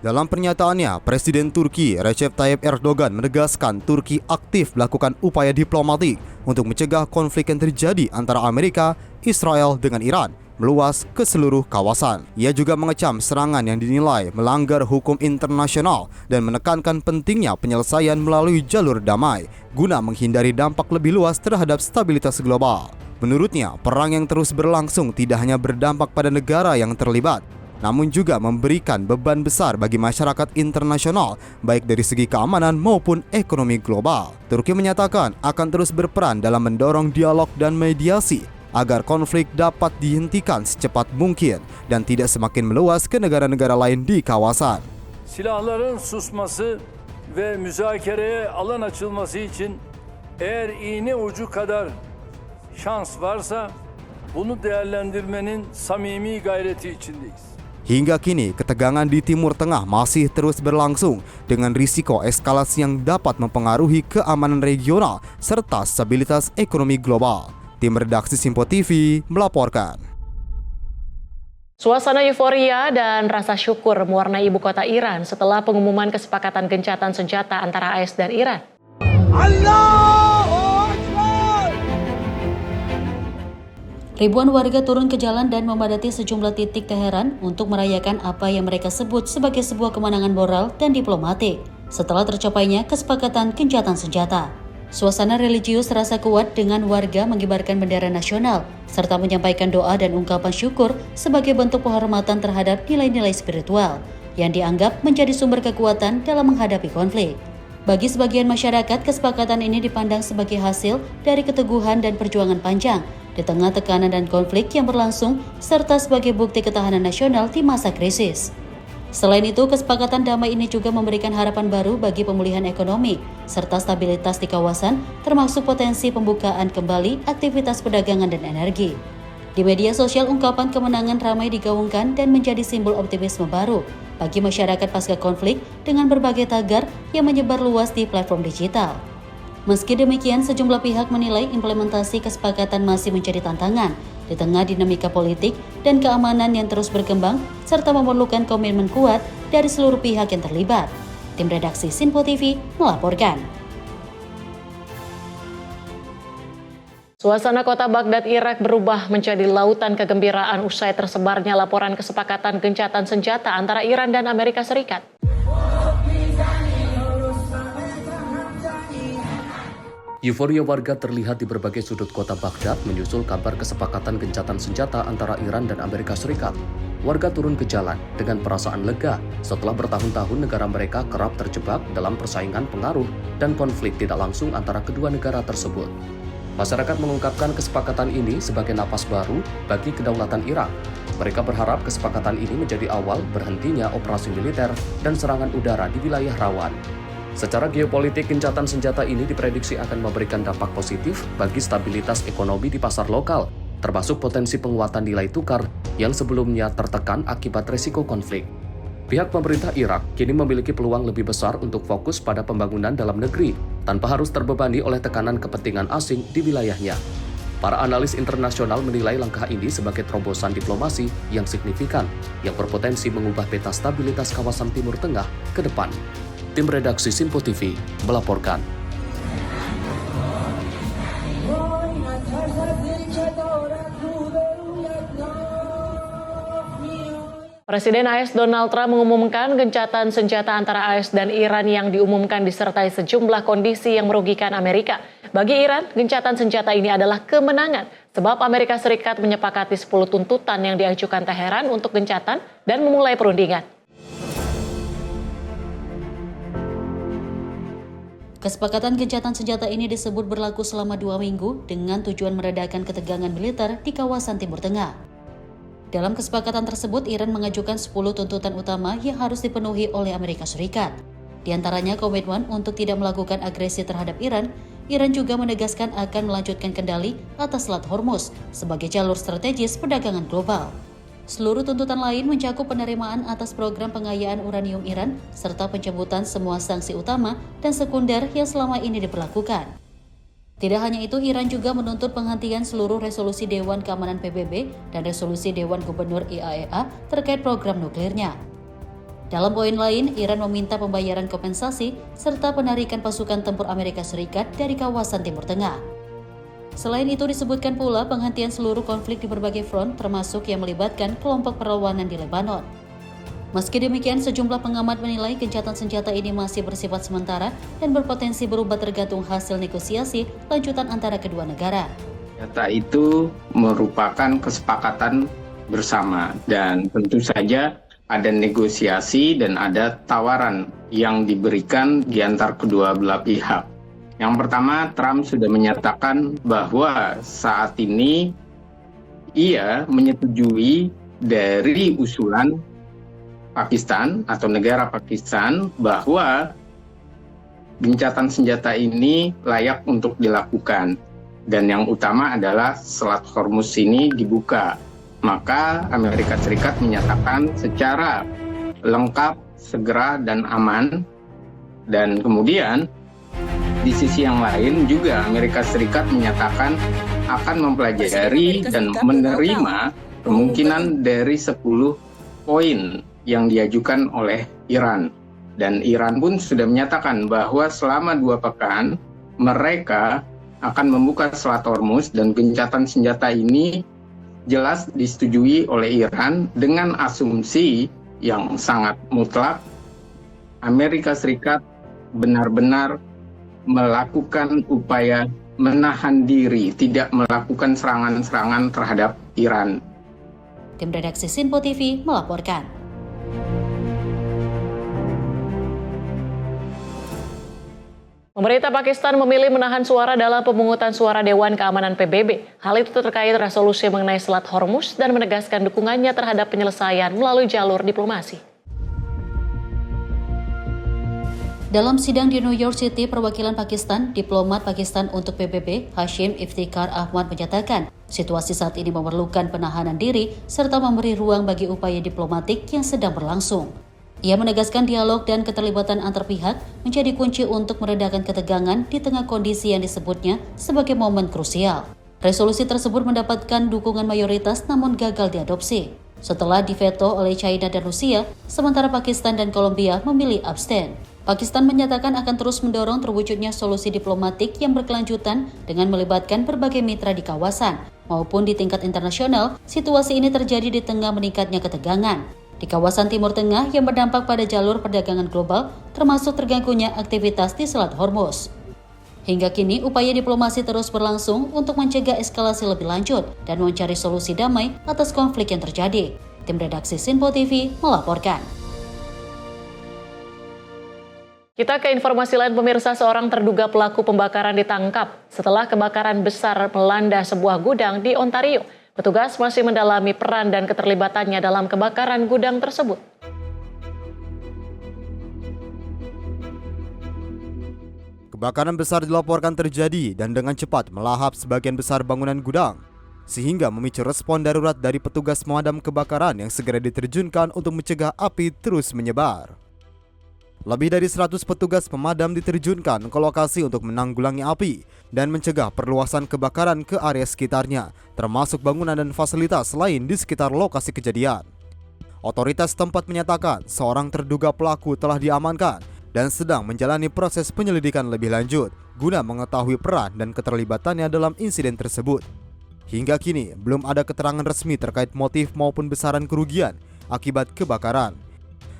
Dalam pernyataannya, Presiden Turki Recep Tayyip Erdogan menegaskan Turki aktif melakukan upaya diplomatik untuk mencegah konflik yang terjadi antara Amerika, Israel dengan Iran meluas ke seluruh kawasan. Ia juga mengecam serangan yang dinilai melanggar hukum internasional dan menekankan pentingnya penyelesaian melalui jalur damai guna menghindari dampak lebih luas terhadap stabilitas global. Menurutnya, perang yang terus berlangsung tidak hanya berdampak pada negara yang terlibat, namun juga memberikan beban besar bagi masyarakat internasional, baik dari segi keamanan maupun ekonomi global. Turki menyatakan akan terus berperan dalam mendorong dialog dan mediasi agar konflik dapat dihentikan secepat mungkin dan tidak semakin meluas ke negara-negara lain di kawasan. Silahların susması ve müzakereye alan açılması için eğer iğne ucu kadar şans varsa bunu değerlendirmenin samimi gayreti içindeyiz. Hingga kini, ketegangan di Timur Tengah masih terus berlangsung dengan risiko eskalasi yang dapat mempengaruhi keamanan regional serta stabilitas ekonomi global. Tim redaksi Simpo TV melaporkan. Suasana euforia dan rasa syukur mewarnai ibu kota Iran setelah pengumuman kesepakatan gencatan senjata antara AS dan Iran. Ribuan warga turun ke jalan dan memadati sejumlah titik Teheran untuk merayakan apa yang mereka sebut sebagai sebuah kemenangan moral dan diplomatik setelah tercapainya kesepakatan gencatan senjata. Suasana religius terasa kuat dengan warga mengibarkan bendera nasional serta menyampaikan doa dan ungkapan syukur sebagai bentuk penghormatan terhadap nilai-nilai spiritual yang dianggap menjadi sumber kekuatan dalam menghadapi konflik. Bagi sebagian masyarakat, kesepakatan ini dipandang sebagai hasil dari keteguhan dan perjuangan panjang di tengah tekanan dan konflik yang berlangsung, serta sebagai bukti ketahanan nasional di masa krisis. Selain itu, kesepakatan damai ini juga memberikan harapan baru bagi pemulihan ekonomi, serta stabilitas di kawasan, termasuk potensi pembukaan kembali aktivitas perdagangan dan energi. Di media sosial, ungkapan kemenangan ramai digaungkan dan menjadi simbol optimisme baru bagi masyarakat pasca konflik dengan berbagai tagar yang menyebar luas di platform digital. Meski demikian, sejumlah pihak menilai implementasi kesepakatan masih menjadi tantangan di tengah dinamika politik dan keamanan yang terus berkembang serta memerlukan komitmen kuat dari seluruh pihak yang terlibat. Tim redaksi Simpo TV melaporkan. Suasana kota Baghdad, Irak berubah menjadi lautan kegembiraan usai tersebarnya laporan kesepakatan gencatan senjata antara Iran dan Amerika Serikat. Euforia warga terlihat di berbagai sudut kota Baghdad menyusul kabar kesepakatan gencatan senjata antara Iran dan Amerika Serikat. Warga turun ke jalan dengan perasaan lega setelah bertahun-tahun negara mereka kerap terjebak dalam persaingan pengaruh dan konflik tidak langsung antara kedua negara tersebut. Masyarakat mengungkapkan kesepakatan ini sebagai napas baru bagi kedaulatan Irak. Mereka berharap kesepakatan ini menjadi awal berhentinya operasi militer dan serangan udara di wilayah rawan. Secara geopolitik, gencatan senjata ini diprediksi akan memberikan dampak positif bagi stabilitas ekonomi di pasar lokal termasuk potensi penguatan nilai tukar yang sebelumnya tertekan akibat resiko konflik. Pihak pemerintah Irak kini memiliki peluang lebih besar untuk fokus pada pembangunan dalam negeri tanpa harus terbebani oleh tekanan kepentingan asing di wilayahnya. Para analis internasional menilai langkah ini sebagai terobosan diplomasi yang signifikan yang berpotensi mengubah peta stabilitas kawasan Timur Tengah ke depan. Tim redaksi Simpo TV melaporkan. Presiden AS Donald Trump mengumumkan gencatan senjata antara AS dan Iran yang diumumkan disertai sejumlah kondisi yang merugikan Amerika. Bagi Iran, gencatan senjata ini adalah kemenangan sebab Amerika Serikat menyepakati 10 tuntutan yang diajukan Teheran untuk gencatan dan memulai perundingan. Kesepakatan gencatan senjata ini disebut berlaku selama 2 minggu dengan tujuan meredakan ketegangan militer di kawasan Timur Tengah. Dalam kesepakatan tersebut, Iran mengajukan 10 tuntutan utama yang harus dipenuhi oleh Amerika Serikat. Di antaranya komitmen untuk tidak melakukan agresi terhadap Iran. Iran juga menegaskan akan melanjutkan kendali atas Selat Hormuz sebagai jalur strategis perdagangan global. Seluruh tuntutan lain mencakup penerimaan atas program pengayaan uranium Iran serta pencabutan semua sanksi utama dan sekunder yang selama ini diberlakukan. Tidak hanya itu, Iran juga menuntut penghentian seluruh resolusi Dewan Keamanan PBB dan resolusi Dewan Gubernur IAEA terkait program nuklirnya. Dalam poin lain, Iran meminta pembayaran kompensasi serta penarikan pasukan tempur Amerika Serikat dari kawasan Timur Tengah. Selain itu, disebutkan pula penghentian seluruh konflik di berbagai front, termasuk yang melibatkan kelompok perlawanan di Lebanon. Meski demikian, sejumlah pengamat menilai gencatan senjata ini masih bersifat sementara dan berpotensi berubah tergantung hasil negosiasi lanjutan antara kedua negara. Senjata itu merupakan kesepakatan bersama dan tentu saja ada negosiasi dan ada tawaran yang diberikan di antar kedua belah pihak. Yang pertama, Trump sudah menyatakan bahwa saat ini ia menyetujui dari usulan Pakistan atau negara Pakistan bahwa gencatan senjata ini layak untuk dilakukan dan yang utama adalah Selat Hormuz ini dibuka. Maka Amerika Serikat menyatakan secara lengkap, segera dan aman, dan kemudian di sisi yang lain juga Amerika Serikat menyatakan akan mempelajari dan menerima kemungkinan dari 10 poin yang diajukan oleh Iran. Dan Iran pun sudah menyatakan bahwa selama 2 pekan mereka akan membuka Selat Hormuz dan gencatan senjata ini jelas disetujui oleh Iran dengan asumsi yang sangat mutlak Amerika Serikat benar-benar melakukan upaya menahan diri, tidak melakukan serangan-serangan terhadap Iran. Tim redaksi Simpo TV melaporkan. Pemerintah Pakistan memilih menahan suara dalam pemungutan suara Dewan Keamanan PBB. Hal itu terkait resolusi mengenai Selat Hormuz dan menegaskan dukungannya terhadap penyelesaian melalui jalur diplomasi. Dalam sidang di New York City, perwakilan Pakistan, diplomat Pakistan untuk PBB, Hashim Iftikhar Ahmad menyatakan, situasi saat ini memerlukan penahanan diri serta memberi ruang bagi upaya diplomatik yang sedang berlangsung. Ia menegaskan dialog dan keterlibatan antar pihak menjadi kunci untuk meredakan ketegangan di tengah kondisi yang disebutnya sebagai momen krusial. Resolusi tersebut mendapatkan dukungan mayoritas namun gagal diadopsi. Setelah diveto oleh China dan Rusia, sementara Pakistan dan Kolombia memilih abstain. Pakistan menyatakan akan terus mendorong terwujudnya solusi diplomatik yang berkelanjutan dengan melibatkan berbagai mitra di kawasan, maupun di tingkat internasional. Situasi ini terjadi di tengah meningkatnya ketegangan di kawasan Timur Tengah yang berdampak pada jalur perdagangan global, termasuk terganggunya aktivitas di Selat Hormuz. Hingga kini, upaya diplomasi terus berlangsung untuk mencegah eskalasi lebih lanjut dan mencari solusi damai atas konflik yang terjadi. Tim redaksi Simpo TV melaporkan. Kita ke informasi lain, pemirsa. Seorang terduga pelaku pembakaran ditangkap setelah kebakaran besar melanda sebuah gudang di Ontario. Petugas masih mendalami peran dan keterlibatannya dalam kebakaran gudang tersebut. Kebakaran besar dilaporkan terjadi dan dengan cepat melahap sebagian besar bangunan gudang. sehingga memicu respon darurat dari petugas pemadam kebakaran yang segera diterjunkan untuk mencegah api terus menyebar. Lebih dari 100 petugas pemadam diterjunkan ke lokasi untuk menanggulangi api dan mencegah perluasan kebakaran ke area sekitarnya, termasuk bangunan dan fasilitas lain di sekitar lokasi kejadian. Otoritas tempat menyatakan seorang terduga pelaku telah diamankan dan sedang menjalani proses penyelidikan lebih lanjut guna mengetahui peran dan keterlibatannya dalam insiden tersebut. Hingga kini belum ada keterangan resmi terkait motif maupun besaran kerugian akibat kebakaran.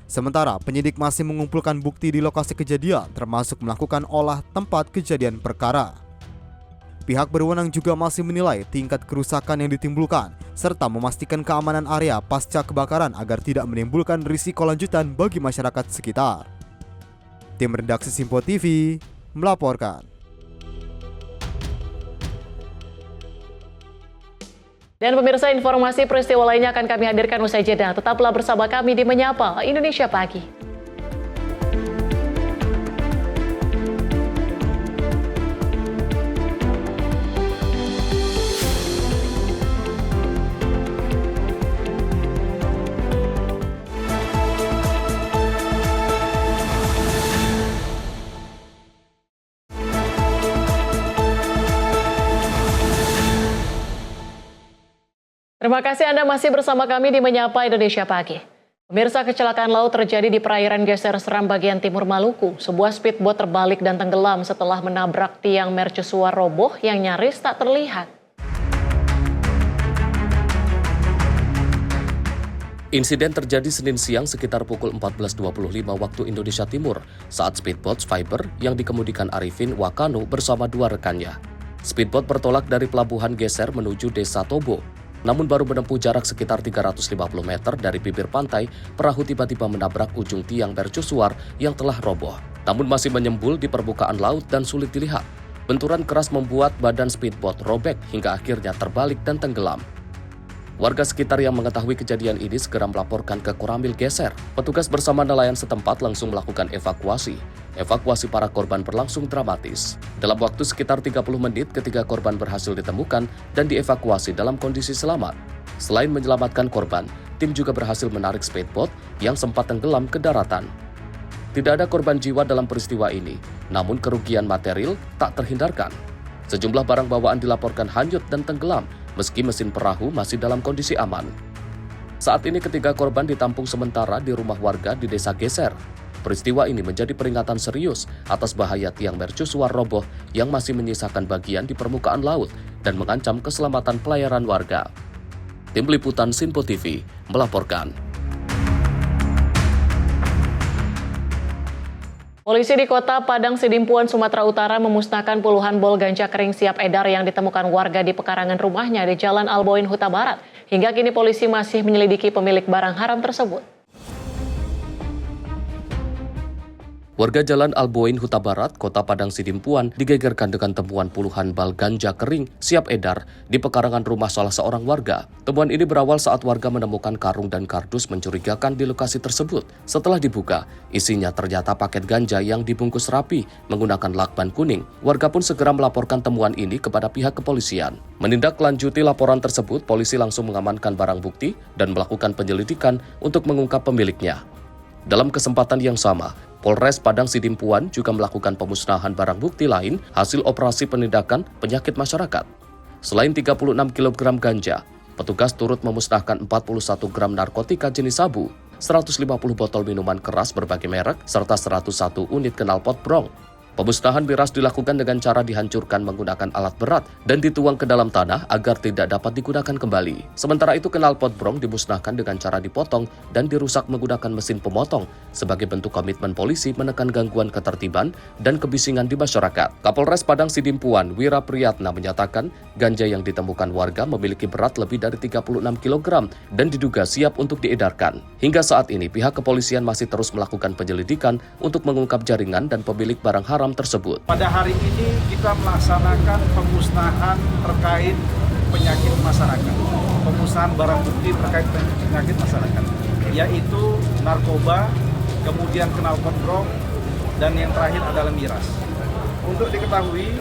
Sementara penyidik masih mengumpulkan bukti di lokasi kejadian termasuk melakukan olah tempat kejadian perkara. Pihak berwenang juga masih menilai tingkat kerusakan yang ditimbulkan serta memastikan keamanan area pasca kebakaran agar tidak menimbulkan risiko lanjutan bagi masyarakat sekitar. Tim redaksi Simpo TV melaporkan. Dan pemirsa, informasi peristiwa lainnya akan kami hadirkan usai jeda. Tetaplah bersama kami di Menyapa Indonesia Pagi. Terima kasih Anda masih bersama kami di Menyapa Indonesia Pagi. Pemirsa, kecelakaan laut terjadi di perairan Geser Seram bagian timur Maluku. Sebuah speedboat terbalik dan tenggelam setelah menabrak tiang mercusuar roboh yang nyaris tak terlihat. Insiden terjadi Senin siang sekitar pukul 14.25 waktu Indonesia Timur saat speedboat Fiber yang dikemudikan Arifin Wakano bersama dua rekannya. Speedboat bertolak dari pelabuhan Geser menuju Desa Tobo. Namun baru menempuh jarak sekitar 350 meter dari bibir pantai, perahu tiba-tiba menabrak ujung tiang mercusuar yang telah roboh. Namun masih menyembul di permukaan laut dan sulit dilihat. Benturan keras membuat badan speedboat robek hingga akhirnya terbalik dan tenggelam. Warga sekitar yang mengetahui kejadian ini segera melaporkan ke Koramil Geser. Petugas bersama nelayan setempat langsung melakukan evakuasi. Evakuasi para korban berlangsung dramatis. Dalam waktu sekitar 30 menit, ketiga korban berhasil ditemukan dan dievakuasi dalam kondisi selamat. Selain menyelamatkan korban, tim juga berhasil menarik speedboat yang sempat tenggelam ke daratan. Tidak ada korban jiwa dalam peristiwa ini, namun kerugian material tak terhindarkan. Sejumlah barang bawaan dilaporkan hanyut dan tenggelam, meski mesin perahu masih dalam kondisi aman. Saat ini ketiga korban ditampung sementara di rumah warga di Desa Geser. Peristiwa ini menjadi peringatan serius atas bahaya tiang mercusuar roboh yang masih menyisakan bagian di permukaan laut dan mengancam keselamatan pelayaran warga. Tim Liputan Simpo TV melaporkan. Polisi di Kota Padang Sidimpuan, Sumatera Utara memusnahkan puluhan bol ganja kering siap edar yang ditemukan warga di pekarangan rumahnya di Jalan Alboin, Huta Barat. Hingga kini polisi masih menyelidiki pemilik barang haram tersebut. Warga Jalan Alboin, Huta Barat, Kota Padang Sidimpuan digegerkan dengan temuan puluhan bal ganja kering siap edar di pekarangan rumah salah seorang warga. Temuan ini berawal saat warga menemukan karung dan kardus mencurigakan di lokasi tersebut. Setelah dibuka, isinya ternyata paket ganja yang dibungkus rapi menggunakan lakban kuning. Warga pun segera melaporkan temuan ini kepada pihak kepolisian. Menindaklanjuti laporan tersebut, polisi langsung mengamankan barang bukti dan melakukan penyelidikan untuk mengungkap pemiliknya. Dalam kesempatan yang sama, Polres Padang Sidimpuan juga melakukan pemusnahan barang bukti lain hasil operasi penindakan penyakit masyarakat. Selain 36 kg ganja, petugas turut memusnahkan 41 gram narkotika jenis sabu, 150 botol minuman keras berbagai merek, serta 101 unit knalpot brong. Pemusnahan miras dilakukan dengan cara dihancurkan menggunakan alat berat dan dituang ke dalam tanah agar tidak dapat digunakan kembali. Sementara itu knalpot brong dimusnahkan dengan cara dipotong dan dirusak menggunakan mesin pemotong sebagai bentuk komitmen polisi menekan gangguan ketertiban dan kebisingan di masyarakat. Kapolres Padang Sidimpuan, Wira Priyatna, menyatakan ganja yang ditemukan warga memiliki berat lebih dari 36 kg dan diduga siap untuk diedarkan. Hingga saat ini pihak kepolisian masih terus melakukan penyelidikan untuk mengungkap jaringan dan pemilik barang haram tersebut. Pada hari ini kita melaksanakan pemusnahan terkait penyakit masyarakat, pemusnahan barang bukti terkait penyakit masyarakat, yaitu narkoba, kemudian knalpot brong, dan yang terakhir adalah miras. Untuk diketahui,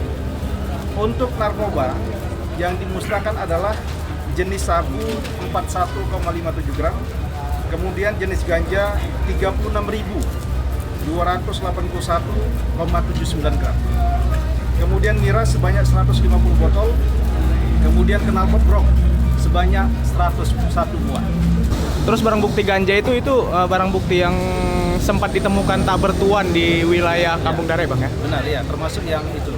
untuk narkoba yang dimusnahkan adalah jenis sabu 41,57 gram, kemudian jenis ganja 36.281,79 gram, kemudian miras sebanyak 150 botol, kemudian knalpot brok sebanyak 101 buah. Terus barang bukti ganja itu barang bukti yang sempat ditemukan tak bertuan di wilayah Kampung Darai, Bang ya? Benar ya, termasuk yang itu.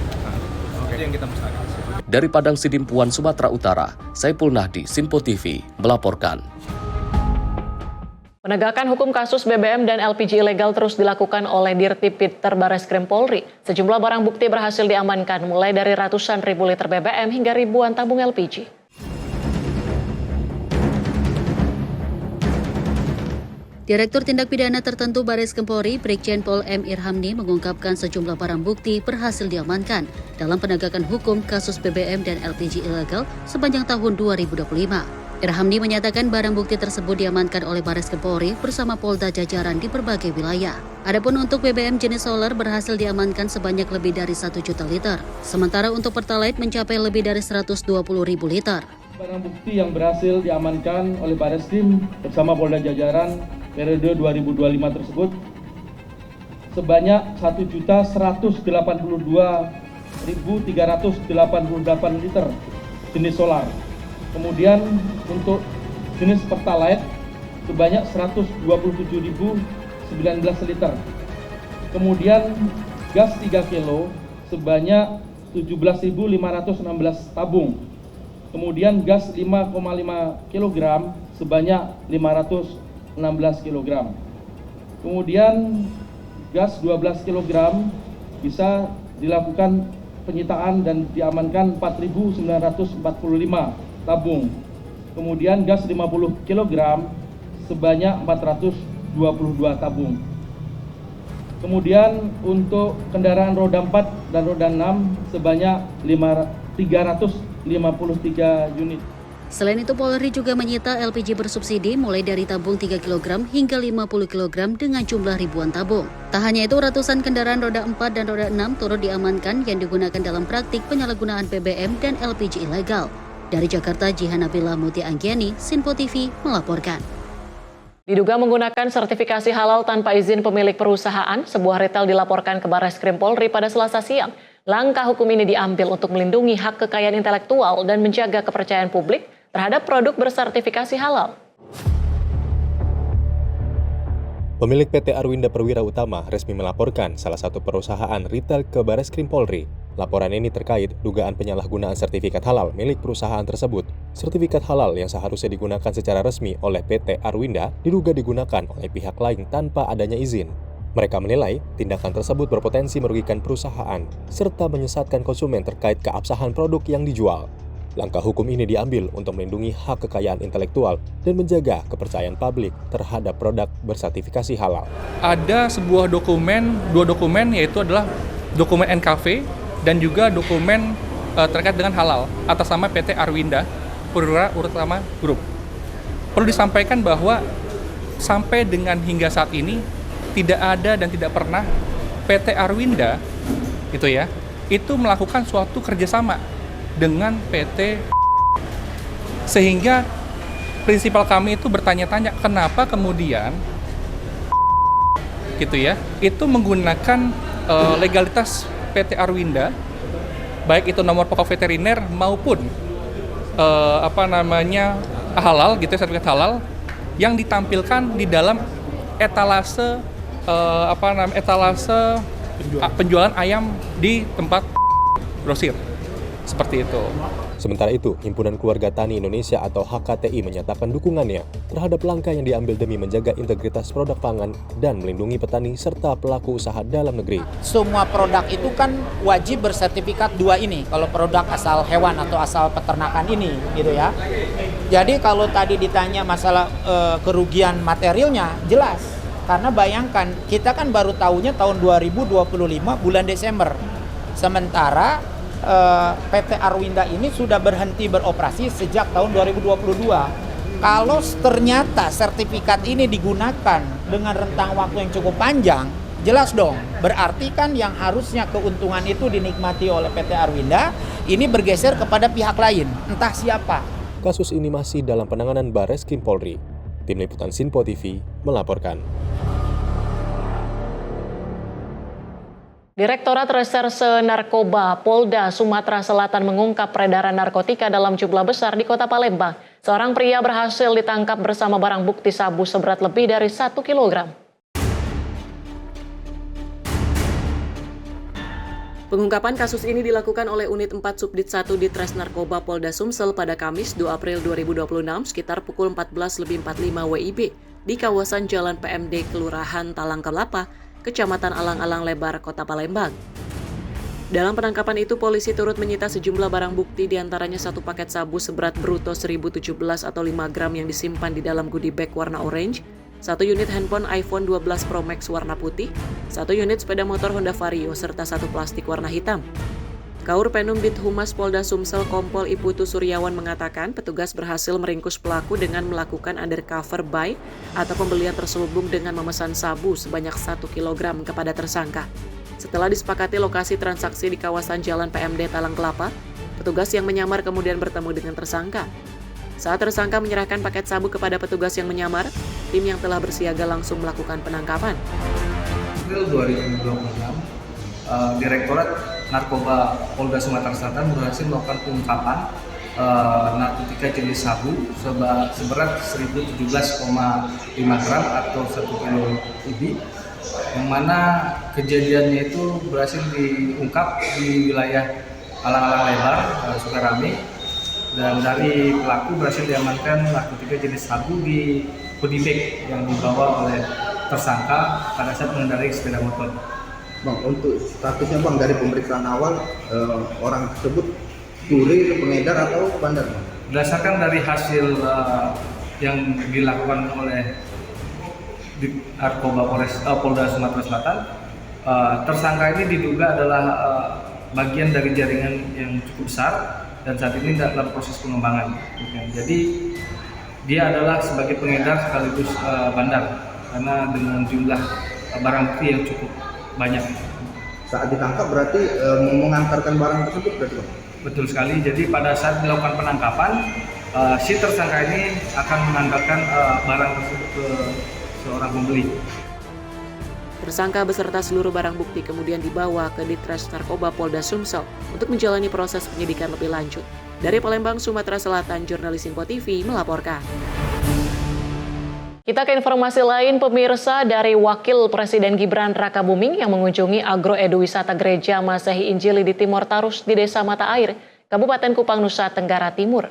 Itu yang kita musnahkan. Dari Padang Sidimpuan, Sumatera Utara, Saipul Nahdi, Sinpo TV, melaporkan. Penegakan hukum kasus BBM dan LPG ilegal terus dilakukan oleh Dirtipidter Bareskrim Polri. Sejumlah barang bukti berhasil diamankan, mulai dari ratusan ribu liter BBM hingga ribuan tabung LPG. Direktur Tindak Pidana Tertentu Bareskrim Polri, Brigjen Pol M. Irhamni mengungkapkan sejumlah barang bukti berhasil diamankan dalam penegakan hukum kasus BBM dan LPG ilegal sepanjang tahun 2025. Irhamni menyatakan barang bukti tersebut diamankan oleh Bareskrim Polri bersama Polda jajaran di berbagai wilayah. Adapun untuk BBM jenis solar berhasil diamankan sebanyak lebih dari 1 juta liter. Sementara untuk Pertalite mencapai lebih dari 120.000 liter. Barang bukti yang berhasil diamankan oleh Bareskrim bersama Polda jajaran periode 2025 tersebut sebanyak 1.182.388 liter jenis solar. Kemudian untuk jenis Pertalite sebanyak 127.019 liter. Kemudian gas 3 kilo sebanyak 17.516 tabung. Kemudian gas 5,5 kg sebanyak 516 kg. Kemudian gas 12 kg bisa dilakukan penyitaan dan diamankan 4.945 tabung. Kemudian gas 50 kg sebanyak 422 tabung. Kemudian untuk kendaraan roda 4 dan roda 6 sebanyak 353 unit. Selain itu, Polri juga menyita LPG bersubsidi mulai dari tabung 3 kg hingga 50 kg dengan jumlah ribuan tabung. Tak hanya itu, ratusan kendaraan roda 4 dan roda 6 turut diamankan yang digunakan dalam praktik penyalahgunaan BBM dan LPG ilegal. Dari Jakarta, Jihan Nabila Muti Anggiani, Sinpo TV melaporkan. Diduga menggunakan sertifikasi halal tanpa izin pemilik perusahaan, sebuah retail dilaporkan ke Bareskrim Polri pada Selasa siang. Langkah hukum ini diambil untuk melindungi hak kekayaan intelektual dan menjaga kepercayaan publik terhadap produk bersertifikasi halal. Pemilik PT Arwinda Perwira Utama resmi melaporkan salah satu perusahaan retail ke Bareskrim Polri. Laporan ini terkait dugaan penyalahgunaan sertifikat halal milik perusahaan tersebut. Sertifikat halal yang seharusnya digunakan secara resmi oleh PT Arwinda diduga digunakan oleh pihak lain tanpa adanya izin. Mereka menilai tindakan tersebut berpotensi merugikan perusahaan serta menyesatkan konsumen terkait keabsahan produk yang dijual. Langkah hukum ini diambil untuk melindungi hak kekayaan intelektual dan menjaga kepercayaan publik terhadap produk bersertifikasi halal. Ada sebuah dua dokumen yaitu adalah dokumen NKV dan juga dokumen terkait dengan halal atas nama PT Arwinda Perwira Utama Group. Perlu disampaikan bahwa sampai dengan hingga saat ini tidak ada dan tidak pernah PT Arwinda itu melakukan suatu kerjasama dengan PT, sehingga prinsipal kami itu bertanya-tanya kenapa kemudian itu menggunakan legalitas PT Arwinda, baik itu nomor pokok veteriner maupun halal sertifikat halal yang ditampilkan di dalam etalase penjualan ayam di tempat grosir. Seperti itu. Sementara itu, Himpunan Keluarga Tani Indonesia atau HKTI menyatakan dukungannya terhadap langkah yang diambil demi menjaga integritas produk pangan dan melindungi petani serta pelaku usaha dalam negeri. Semua produk itu kan wajib bersertifikat 2 ini, kalau produk asal hewan atau asal peternakan ini, gitu ya. Jadi kalau tadi ditanya masalah kerugian materialnya, jelas. Karena bayangkan, kita kan baru tahunya tahun 2025 bulan Desember. Sementara PT Arwinda ini sudah berhenti beroperasi sejak tahun 2022. Kalau ternyata sertifikat ini digunakan dengan rentang waktu yang cukup panjang, jelas dong, berarti kan yang harusnya keuntungan itu dinikmati oleh PT Arwinda, ini bergeser kepada pihak lain, entah siapa. Kasus ini masih dalam penanganan Barreskrim Polri. Tim Liputan Sinpo TV melaporkan. Direktorat Reserse Narkoba Polda Sumatera Selatan mengungkap peredaran narkotika dalam jumlah besar di Kota Palembang. Seorang pria berhasil ditangkap bersama barang bukti sabu seberat lebih dari 1 kilogram. Pengungkapan kasus ini dilakukan oleh Unit 4 Subdit 1 Ditres Narkoba Polda Sumsel pada Kamis 2 April 2026 sekitar pukul 14.45 WIB di kawasan Jalan PMD Kelurahan Talang Kelapa, Kecamatan Alang-Alang Lebar, Kota Palembang. Dalam penangkapan itu, polisi turut menyita sejumlah barang bukti, diantaranya 1 paket sabu seberat bruto 1017 atau 5 gram yang disimpan di dalam goodie bag warna orange, 1 unit handphone iPhone 12 Pro Max warna putih, 1 unit sepeda motor Honda Vario, serta 1 plastik warna hitam. Kaur Penum Dit Humas Polda Sumsel Kompol Iputu Suryawan mengatakan petugas berhasil meringkus pelaku dengan melakukan undercover buy atau pembelian terselubung dengan memesan sabu sebanyak 1 kg kepada tersangka. Setelah disepakati lokasi transaksi di kawasan Jalan PMD Talang Kelapa, petugas yang menyamar kemudian bertemu dengan tersangka. Saat tersangka menyerahkan paket sabu kepada petugas yang menyamar, tim yang telah bersiaga langsung melakukan penangkapan. April 2026, Direktorat Narkoba Polda Sumatera Selatan berhasil melakukan pengungkapan narkotika jenis sabu seberat 1017,5 gram atau 1 kilo lebih, yang mana kejadiannya itu berhasil diungkap di wilayah Alang-Alang Lebar, Sukarame, dan dari pelaku berhasil diamankan narkotika jenis sabu di goodie bag yang dibawa oleh tersangka pada saat mengendarai sepeda motor. Bang, untuk statusnya Bang dari pemeriksaan awal orang tersebut kurir, pengedar atau bandar? Berdasarkan dari hasil yang dilakukan oleh Narkoba Polda Sumatera Selatan, tersangka ini diduga adalah bagian dari jaringan yang cukup besar dan saat ini dalam proses pengembangan. Jadi dia adalah sebagai pengedar sekaligus bandar karena dengan jumlah barang bukti yang cukup banyak. Saat ditangkap berarti mengantarkan barang tersebut berarti Bang? Betul sekali. Jadi pada saat dilakukan penangkapan, si tersangka ini akan mengantarkan barang tersebut ke seorang pembeli. Tersangka beserta seluruh barang bukti kemudian dibawa ke Ditres Narkoba Polda Sumsel untuk menjalani proses penyidikan lebih lanjut. Dari Palembang, Sumatera Selatan, jurnalis Sinpo TV melaporkan. Kita ke informasi lain, pemirsa. Dari Wakil Presiden Gibran Rakabuming yang mengunjungi agroeduwisata Gereja Masehi Injili di Timor Tarus di Desa Mata Air, Kabupaten Kupang, Nusa Tenggara Timur.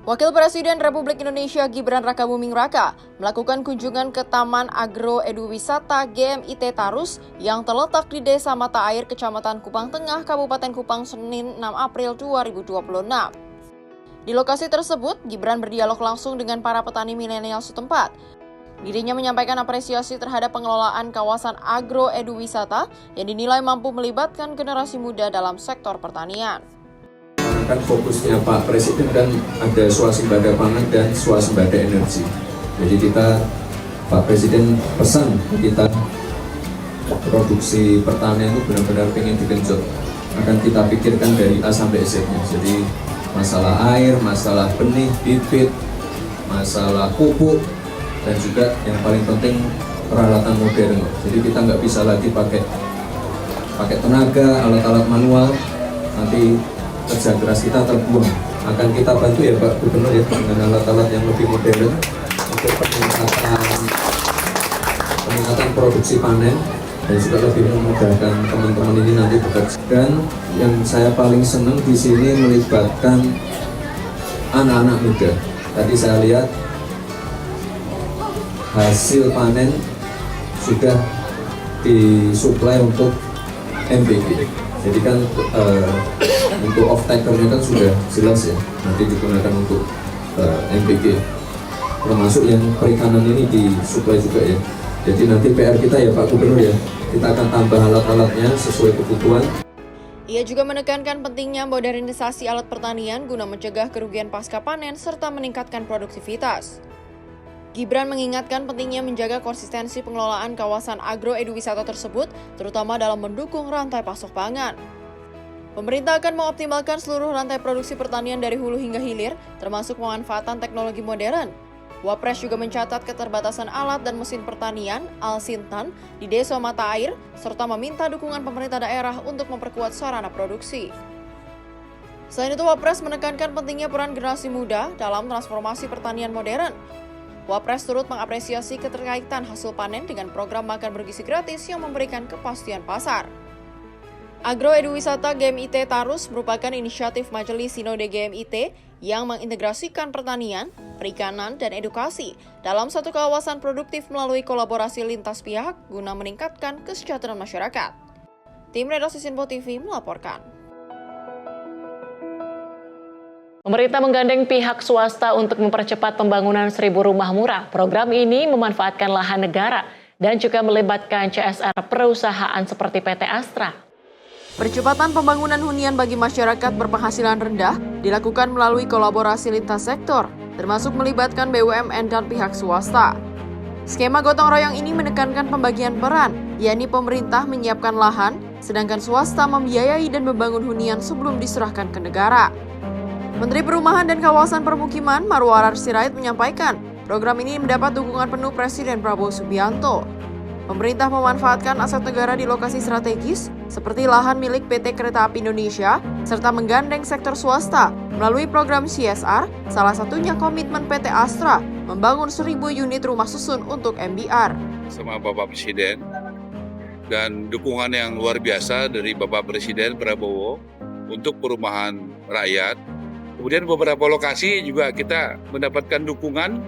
Wakil Presiden Republik Indonesia Gibran Rakabuming Raka melakukan kunjungan ke Taman Agroeduwisata GMIT Tarus yang terletak di Desa Mata Air, Kecamatan Kupang Tengah, Kabupaten Kupang, Senin 6 April 2026. Di lokasi tersebut, Gibran berdialog langsung dengan para petani milenial setempat. Dirinya menyampaikan apresiasi terhadap pengelolaan kawasan agroeduwisata yang dinilai mampu melibatkan generasi muda dalam sektor pertanian. Kan fokusnya Pak Presiden kan ada swasembada pangan dan swasembada energi. Jadi Pak Presiden pesan kita produksi pertanian itu benar-benar pengen digenjot. Akan kita pikirkan dari A sampai Z-nya. Jadi masalah air, masalah benih, bibit, masalah pupuk, dan juga yang paling penting peralatan modern. Jadi kita nggak bisa lagi pakai tenaga, alat-alat manual, nanti kerja keras kita terbuang. Akan kita bantu ya Pak Gubernur ya dengan alat-alat yang lebih modern untuk peningkatan produksi panen dan juga lebih memudahkan teman-teman ini nanti bekerja. Dan yang saya paling senang di sini melibatkan anak-anak muda. Tadi saya lihat hasil panen sudah disuplai untuk MPK. Jadi kan untuk off-takernya kan sudah jelas ya, nanti digunakan untuk MPK. Termasuk yang perikanan ini disuplai juga ya. Jadi nanti PR kita ya Pak Gubernur ya, kita akan tambah alat-alatnya sesuai kebutuhan. Ia juga menekankan pentingnya modernisasi alat pertanian guna mencegah kerugian pasca panen serta meningkatkan produktivitas. Gibran mengingatkan pentingnya menjaga konsistensi pengelolaan kawasan agroeduwisata tersebut, terutama dalam mendukung rantai pasok pangan. Pemerintah akan mengoptimalkan seluruh rantai produksi pertanian dari hulu hingga hilir, termasuk pemanfaatan teknologi modern. Wapres juga mencatat keterbatasan alat dan mesin pertanian, Al-Sintan, di Desa Mata Air, serta meminta dukungan pemerintah daerah untuk memperkuat sarana produksi. Selain itu, Wapres menekankan pentingnya peran generasi muda dalam transformasi pertanian modern. Wapres turut mengapresiasi keterkaitan hasil panen dengan program makan bergizi gratis yang memberikan kepastian pasar. Agro Eduwisata GMIT Tarus merupakan inisiatif Majelis Sinode GMIT yang mengintegrasikan pertanian, perikanan, dan edukasi dalam satu kawasan produktif melalui kolaborasi lintas pihak guna meningkatkan kesejahteraan masyarakat. Tim Redaksi Sinpo TV melaporkan. Pemerintah menggandeng pihak swasta untuk mempercepat pembangunan 1.000 rumah murah. Program ini memanfaatkan lahan negara dan juga melibatkan CSR perusahaan seperti PT Astra. Percepatan pembangunan hunian bagi masyarakat berpenghasilan rendah dilakukan melalui kolaborasi lintas sektor, termasuk melibatkan BUMN dan pihak swasta. Skema gotong royong ini menekankan pembagian peran, yakni pemerintah menyiapkan lahan, sedangkan swasta membiayai dan membangun hunian sebelum diserahkan ke negara. Menteri Perumahan dan Kawasan Permukiman Marwarar Sirait menyampaikan, program ini mendapat dukungan penuh Presiden Prabowo Subianto. Pemerintah memanfaatkan aset negara di lokasi strategis seperti lahan milik PT Kereta Api Indonesia serta menggandeng sektor swasta melalui program CSR, salah satunya komitmen PT Astra membangun 1.000 unit rumah susun untuk MBR. Sama Bapak Presiden dan dukungan yang luar biasa dari Bapak Presiden Prabowo untuk perumahan rakyat. Kemudian beberapa lokasi juga kita mendapatkan dukungan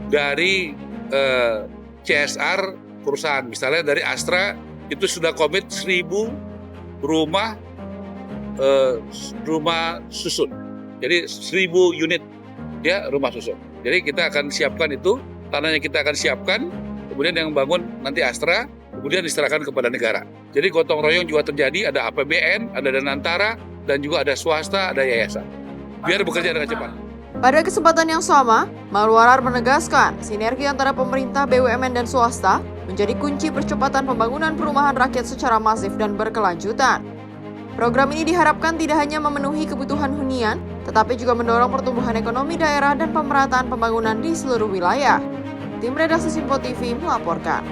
dari CSR perusahaan, misalnya dari Astra itu sudah komit 1.000 rumah susun, jadi 1.000 unit ya rumah susun. Jadi kita akan siapkan itu, tanahnya kita akan siapkan, kemudian yang bangun nanti Astra, kemudian diserahkan kepada negara. Jadi gotong royong juga terjadi, ada APBN, ada Danantara, dan juga ada swasta, ada yayasan, biar bekerja dengan cepat. Pada kesempatan yang sama, Marwarar menegaskan sinergi antara pemerintah, BUMN, dan swasta menjadi kunci percepatan pembangunan perumahan rakyat secara masif dan berkelanjutan. Program ini diharapkan tidak hanya memenuhi kebutuhan hunian, tetapi juga mendorong pertumbuhan ekonomi daerah dan pemerataan pembangunan di seluruh wilayah. Tim Redaksi Sinpo TV melaporkan.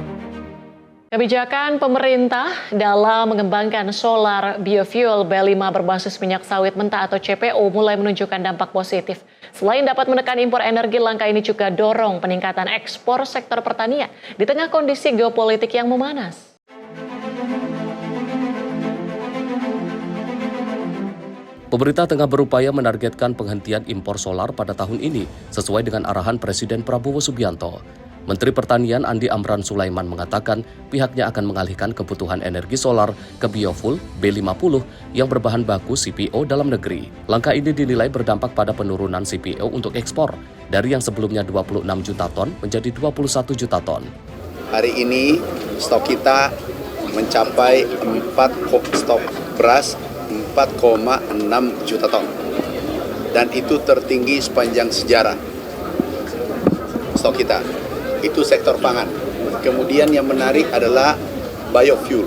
Kebijakan pemerintah dalam mengembangkan solar biofuel B5 berbasis minyak sawit mentah atau CPO mulai menunjukkan dampak positif. Selain dapat menekan impor energi, langkah ini juga dorong peningkatan ekspor sektor pertanian di tengah kondisi geopolitik yang memanas. Pemerintah tengah berupaya menargetkan penghentian impor solar pada tahun ini sesuai dengan arahan Presiden Prabowo Subianto. Menteri Pertanian Andi Amran Sulaiman mengatakan pihaknya akan mengalihkan kebutuhan energi solar ke biofuel B50 yang berbahan baku CPO dalam negeri. Langkah ini dinilai berdampak pada penurunan CPO untuk ekspor dari yang sebelumnya 26 juta ton menjadi 21 juta ton. Hari ini stok kita mencapai stok beras 4,6 juta ton. Dan itu tertinggi sepanjang sejarah stok kita. Itu sektor pangan. Kemudian yang menarik adalah biofuel.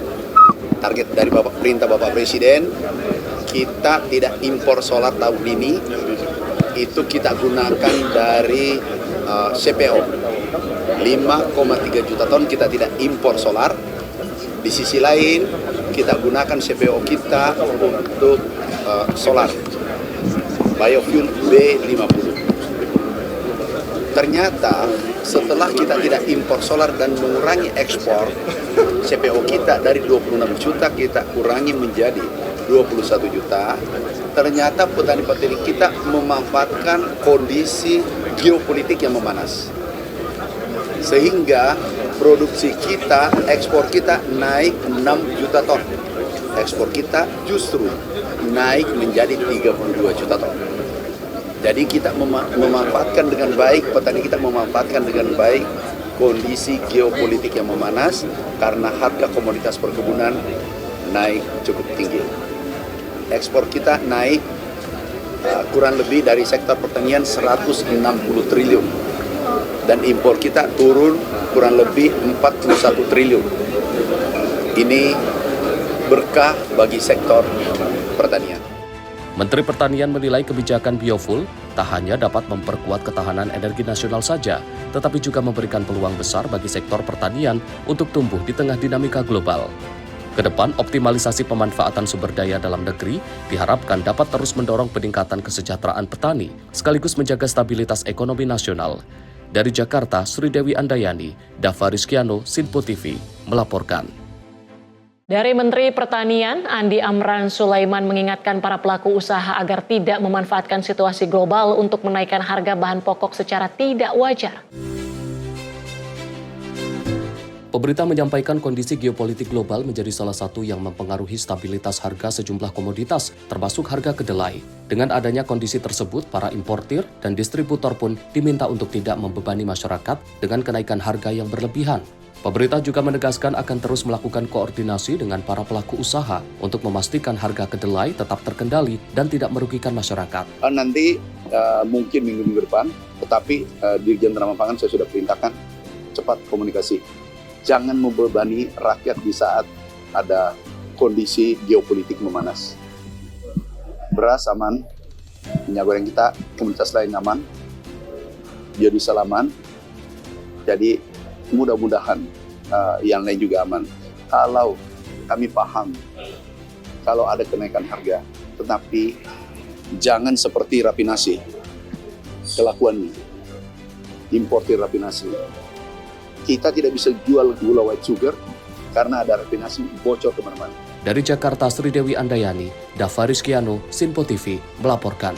Target dari perintah Bapak Presiden, kita tidak impor solar tahun ini. Itu kita gunakan dari CPO. 5,3 juta ton kita tidak impor solar. Di sisi lain, kita gunakan CPO kita untuk solar. Biofuel B50. Ternyata setelah kita tidak impor solar dan mengurangi ekspor, CPO kita dari 26 juta kita kurangi menjadi 21 juta. Ternyata petani-petani kita memanfaatkan kondisi geopolitik yang memanas. Sehingga produksi kita, ekspor kita naik 6 juta ton. Ekspor kita justru naik menjadi 32 juta ton. Jadi kita memanfaatkan dengan baik, petani kita memanfaatkan dengan baik kondisi geopolitik yang memanas karena harga komoditas perkebunan naik cukup tinggi. Ekspor kita naik kurang lebih dari sektor pertanian 160 triliun dan impor kita turun kurang lebih 41 triliun. Ini berkah bagi sektor pertanian. Menteri Pertanian menilai kebijakan biofuel tak hanya dapat memperkuat ketahanan energi nasional saja, tetapi juga memberikan peluang besar bagi sektor pertanian untuk tumbuh di tengah dinamika global. Kedepan, optimalisasi pemanfaatan sumber daya dalam negeri diharapkan dapat terus mendorong peningkatan kesejahteraan petani, sekaligus menjaga stabilitas ekonomi nasional. Dari Jakarta, Sri Dewi Andayani, Dava Rizkiano, Sinpo TV, melaporkan. Dari Menteri Pertanian, Andi Amran Sulaiman mengingatkan para pelaku usaha agar tidak memanfaatkan situasi global untuk menaikkan harga bahan pokok secara tidak wajar. Pemerintah menyampaikan kondisi geopolitik global menjadi salah satu yang mempengaruhi stabilitas harga sejumlah komoditas, termasuk harga kedelai. Dengan adanya kondisi tersebut, para importir dan distributor pun diminta untuk tidak membebani masyarakat dengan kenaikan harga yang berlebihan. Pemerintah juga menegaskan akan terus melakukan koordinasi dengan para pelaku usaha untuk memastikan harga kedelai tetap terkendali dan tidak merugikan masyarakat. Nanti mungkin minggu depan, tetapi Dirjen Tanaman Pangan saya sudah perintahkan cepat komunikasi. Jangan membebani rakyat di saat ada kondisi geopolitik memanas. Beras aman, minyak goreng kita, komunitas lain aman, biodiesel aman. Jadi mudah-mudahan yang lain juga aman. Kalau kami paham, kalau ada kenaikan harga, tetapi jangan seperti rafinasi kelakuannya, importir rafinasi. Kita tidak bisa jual gula white sugar karena ada rafinasi bocor kemana-mana. Dari Jakarta, Sri Dewi Andayani, Dava Rizkiano, Sinpo TV, melaporkan.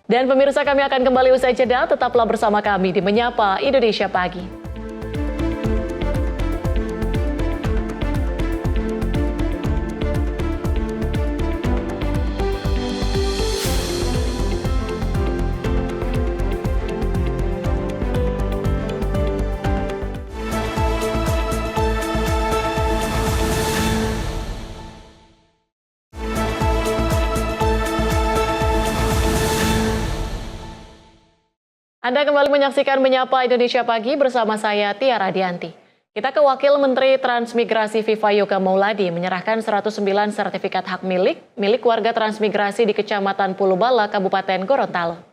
Dan pemirsa, kami akan kembali usai jeda, tetaplah bersama kami di Menyapa Indonesia Pagi. Anda kembali menyaksikan Menyapa Indonesia Pagi bersama saya Tia Radianti. Kita ke Wakil Menteri Transmigrasi Viva Yoga Mauladi menyerahkan 109 sertifikat hak milik warga transmigrasi di Kecamatan Pulubala, Kabupaten Gorontalo.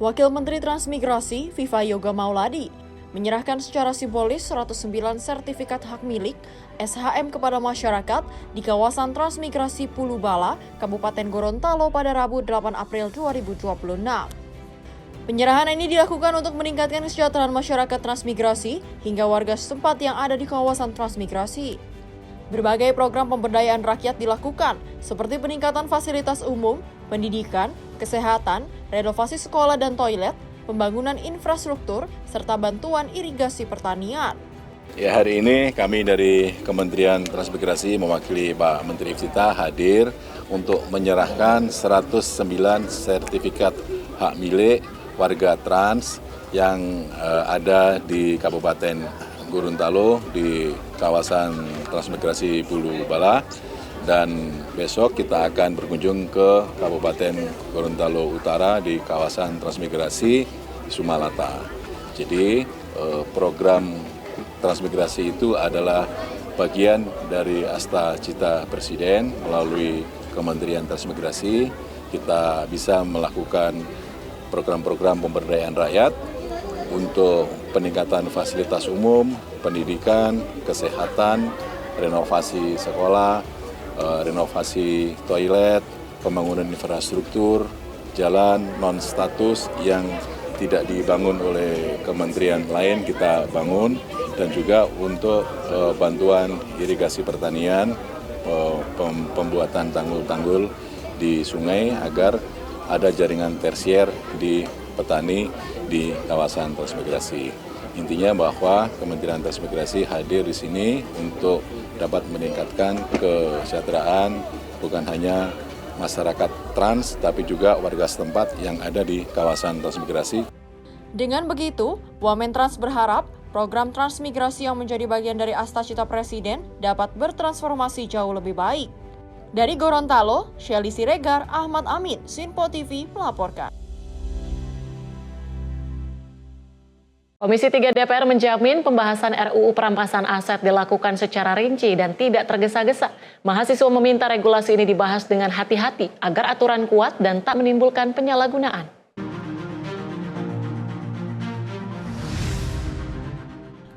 Wakil Menteri Transmigrasi Viva Yoga Mauladi menyerahkan secara simbolis 109 sertifikat hak milik SHM kepada masyarakat di kawasan transmigrasi Pulubala, Kabupaten Gorontalo pada Rabu 8 April 2026. Penyerahan ini dilakukan untuk meningkatkan kesejahteraan masyarakat transmigrasi hingga warga setempat yang ada di kawasan transmigrasi. Berbagai program pemberdayaan rakyat dilakukan, seperti peningkatan fasilitas umum, pendidikan, kesehatan, renovasi sekolah dan toilet, pembangunan infrastruktur, serta bantuan irigasi pertanian. Ya, hari ini kami dari Kementerian Transmigrasi mewakili Pak Menteri Iftitar hadir untuk menyerahkan 109 sertifikat hak milik warga trans yang ada di Kabupaten Gorontalo di kawasan transmigrasi Pulubala, dan besok kita akan berkunjung ke Kabupaten Gorontalo Utara di kawasan transmigrasi Sumalata. Jadi program transmigrasi itu adalah bagian dari Asta Cita Presiden. Melalui Kementerian Transmigrasi kita bisa melakukan program-program pemberdayaan rakyat untuk peningkatan fasilitas umum, pendidikan, kesehatan, renovasi sekolah, renovasi toilet, pembangunan infrastruktur, jalan non-status yang tidak dibangun oleh kementerian lain kita bangun, dan juga untuk bantuan irigasi pertanian, pembuatan tanggul-tanggul di sungai agar ada jaringan tersier di petani di kawasan transmigrasi. Intinya bahwa Kementerian Transmigrasi hadir di sini untuk dapat meningkatkan kesejahteraan bukan hanya masyarakat trans, tapi juga warga setempat yang ada di kawasan transmigrasi. Dengan begitu, Wamentrans berharap program transmigrasi yang menjadi bagian dari Asta Cita Presiden dapat bertransformasi jauh lebih baik. Dari Gorontalo, Shelly Siregar, Ahmad Amin, Sinpo TV melaporkan. Dan pemirsa, kami akan kembali usai jeda, tetaplah bersama kami di Menyapa Indonesia Pagi. Dari Gorontalo, Shelly Siregar, Ahmad Amin, Sinpo TV melaporkan. Komisi 3 DPR menjamin pembahasan RUU perampasan aset dilakukan secara rinci dan tidak tergesa-gesa. Mahasiswa meminta regulasi ini dibahas dengan hati-hati agar aturan kuat dan tak menimbulkan penyalahgunaan.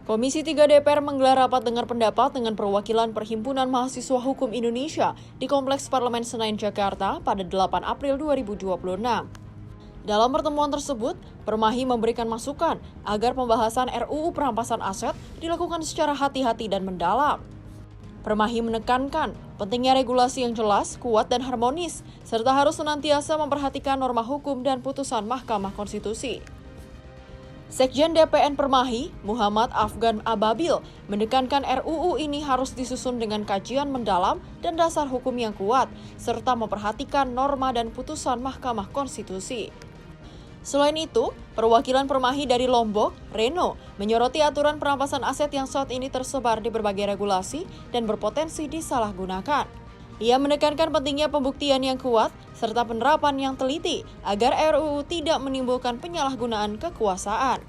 Komisi 3 DPR menggelar rapat dengar pendapat dengan perwakilan Perhimpunan Mahasiswa Hukum Indonesia di Kompleks Parlemen Senayan, Jakarta pada 8 April 2026. Dalam pertemuan tersebut, Permahi memberikan masukan agar pembahasan RUU perampasan aset dilakukan secara hati-hati dan mendalam. Permahi menekankan pentingnya regulasi yang jelas, kuat, dan harmonis, serta harus senantiasa memperhatikan norma hukum dan putusan Mahkamah Konstitusi. Sekjen DPN Permahi, Muhammad Afgan Ababil, menekankan RUU ini harus disusun dengan kajian mendalam dan dasar hukum yang kuat, serta memperhatikan norma dan putusan Mahkamah Konstitusi. Selain itu, perwakilan Permahi dari Lombok, Reno, menyoroti aturan perampasan aset yang saat ini tersebar di berbagai regulasi dan berpotensi disalahgunakan. Ia menekankan pentingnya pembuktian yang kuat serta penerapan yang teliti agar RUU tidak menimbulkan penyalahgunaan kekuasaan.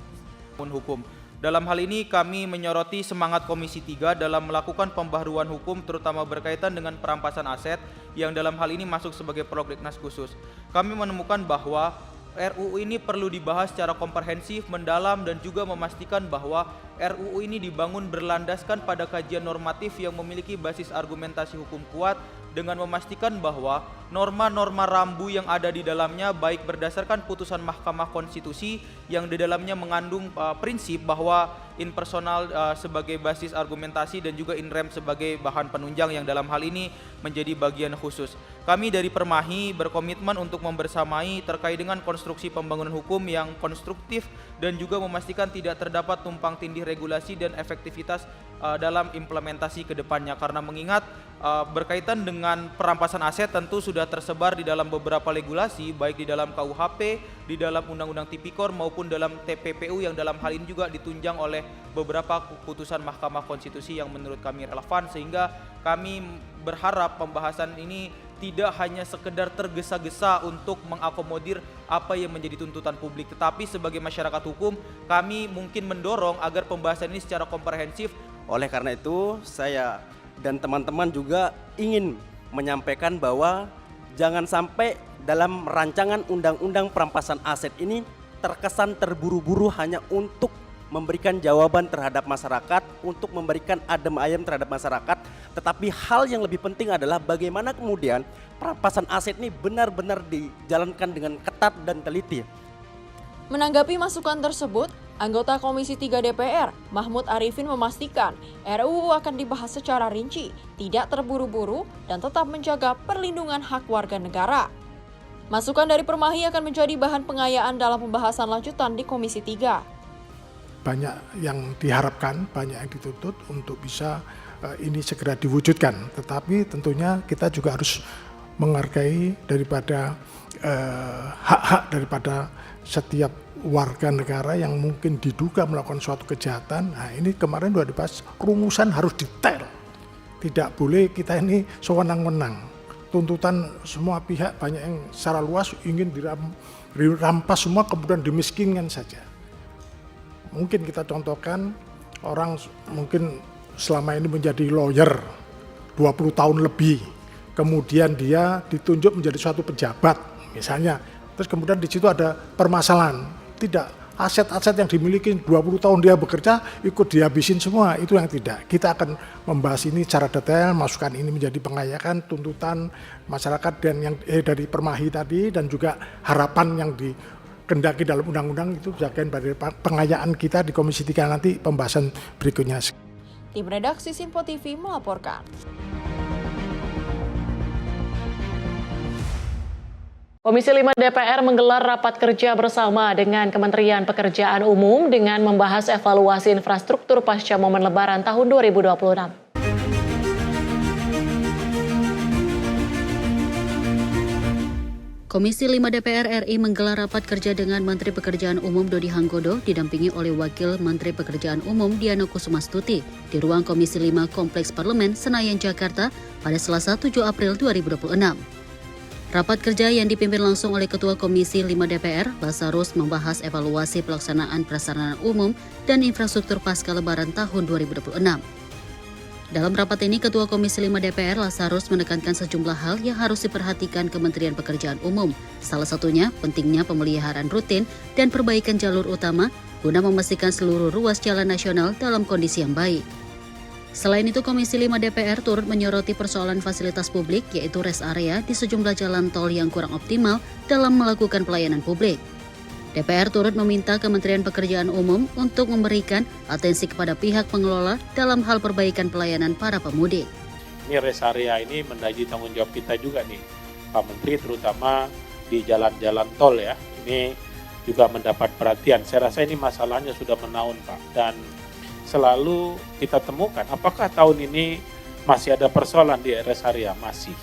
Hukum. Dalam hal ini kami menyoroti semangat Komisi 3 dalam melakukan pembaharuan hukum terutama berkaitan dengan perampasan aset yang dalam hal ini masuk sebagai prolegnas khusus. Kami menemukan bahwa RUU ini perlu dibahas secara komprehensif, mendalam, dan juga memastikan bahwa RUU ini dibangun berlandaskan pada kajian normatif yang memiliki basis argumentasi hukum kuat dengan memastikan bahwa norma-norma rambu yang ada di dalamnya baik berdasarkan putusan Mahkamah Konstitusi yang di dalamnya mengandung prinsip bahwa in personal sebagai basis argumentasi dan juga in rem sebagai bahan penunjang yang dalam hal ini menjadi bagian khusus. Kami dari Permahi berkomitmen untuk membersamai terkait dengan konstruksi pembangunan hukum yang konstruktif dan juga memastikan tidak terdapat tumpang tindih regulasi dan efektivitas dalam implementasi ke depannya, karena mengingat berkaitan dengan perampasan aset tentu sudah tersebar di dalam beberapa regulasi baik di dalam KUHP, di dalam Undang-Undang Tipikor maupun dalam TPPU yang dalam hal ini juga ditunjang oleh beberapa putusan Mahkamah Konstitusi yang menurut kami relevan, sehingga kami berharap pembahasan ini tidak hanya sekedar tergesa-gesa untuk mengakomodir apa yang menjadi tuntutan publik, tetapi sebagai masyarakat hukum kami mungkin mendorong agar pembahasan ini secara komprehensif. Oleh karena itu saya dan teman-teman juga ingin menyampaikan bahwa jangan sampai dalam rancangan undang-undang perampasan aset ini terkesan terburu-buru hanya untuk memberikan jawaban terhadap masyarakat, untuk memberikan adem ayem terhadap masyarakat, tetapi hal yang lebih penting adalah bagaimana kemudian perampasan aset ini benar-benar dijalankan dengan ketat dan teliti. Menanggapi masukan tersebut, anggota Komisi 3 DPR, Mahmud Arifin memastikan RUU akan dibahas secara rinci, tidak terburu-buru, dan tetap menjaga perlindungan hak warga negara. Masukan dari Permahi akan menjadi bahan pengayaan dalam pembahasan lanjutan di Komisi 3. Banyak yang diharapkan, banyak yang dituntut untuk bisa ini segera diwujudkan. Tetapi tentunya kita juga harus menghargai daripada hak-hak daripada setiap warga negara yang mungkin diduga melakukan suatu kejahatan. Nah ini kemarin sudah dibahas, rumusan harus detail. Tidak boleh kita ini sewenang-wenang. Tuntutan semua pihak banyak yang secara luas ingin dirampas semua kemudian dimiskinkan saja. Mungkin kita contohkan orang mungkin selama ini menjadi lawyer 20 tahun lebih, kemudian dia ditunjuk menjadi suatu pejabat misalnya, terus kemudian di situ ada permasalahan, tidak, aset-aset yang dimiliki 20 tahun dia bekerja ikut dihabisin semua, itu yang tidak. Kita akan membahas ini secara detail, masukkan ini menjadi pengayaan tuntutan masyarakat dan yang dari Permahi tadi dan juga harapan yang dikendaki dalam undang-undang itu bagian dari pengayaan kita di Komisi 3 nanti pembahasan berikutnya. Tim redaksi Simpo TV melaporkan. Komisi 5 DPR menggelar rapat kerja bersama dengan Kementerian Pekerjaan Umum dengan membahas evaluasi infrastruktur pasca momen Lebaran tahun 2026. Komisi 5 DPR RI menggelar rapat kerja dengan Menteri Pekerjaan Umum Dodi Hanggodo didampingi oleh Wakil Menteri Pekerjaan Umum Diana Kusumastuti di ruang Komisi 5 Kompleks Parlemen Senayan, Jakarta pada Selasa 7 April 2026. Rapat kerja yang dipimpin langsung oleh Ketua Komisi 5 DPR, Lazarus, membahas evaluasi pelaksanaan prasarana umum dan infrastruktur pasca Lebaran tahun 2026. Dalam rapat ini, Ketua Komisi 5 DPR, Lazarus, menekankan sejumlah hal yang harus diperhatikan Kementerian Pekerjaan Umum. Salah satunya, pentingnya pemeliharaan rutin dan perbaikan jalur utama guna memastikan seluruh ruas jalan nasional dalam kondisi yang baik. Selain itu, Komisi 5 DPR turut menyoroti persoalan fasilitas publik, yaitu rest area di sejumlah jalan tol yang kurang optimal dalam melakukan pelayanan publik. DPR turut meminta Kementerian Pekerjaan Umum untuk memberikan atensi kepada pihak pengelola dalam hal perbaikan pelayanan para pemudik. Ini rest area ini menjadi tanggung jawab kita juga nih, Pak Menteri, terutama di jalan-jalan tol ya. Ini juga mendapat perhatian. Saya rasa ini masalahnya sudah menaun, Pak, dan selalu kita temukan apakah tahun ini masih ada persoalan di rest area? Masih.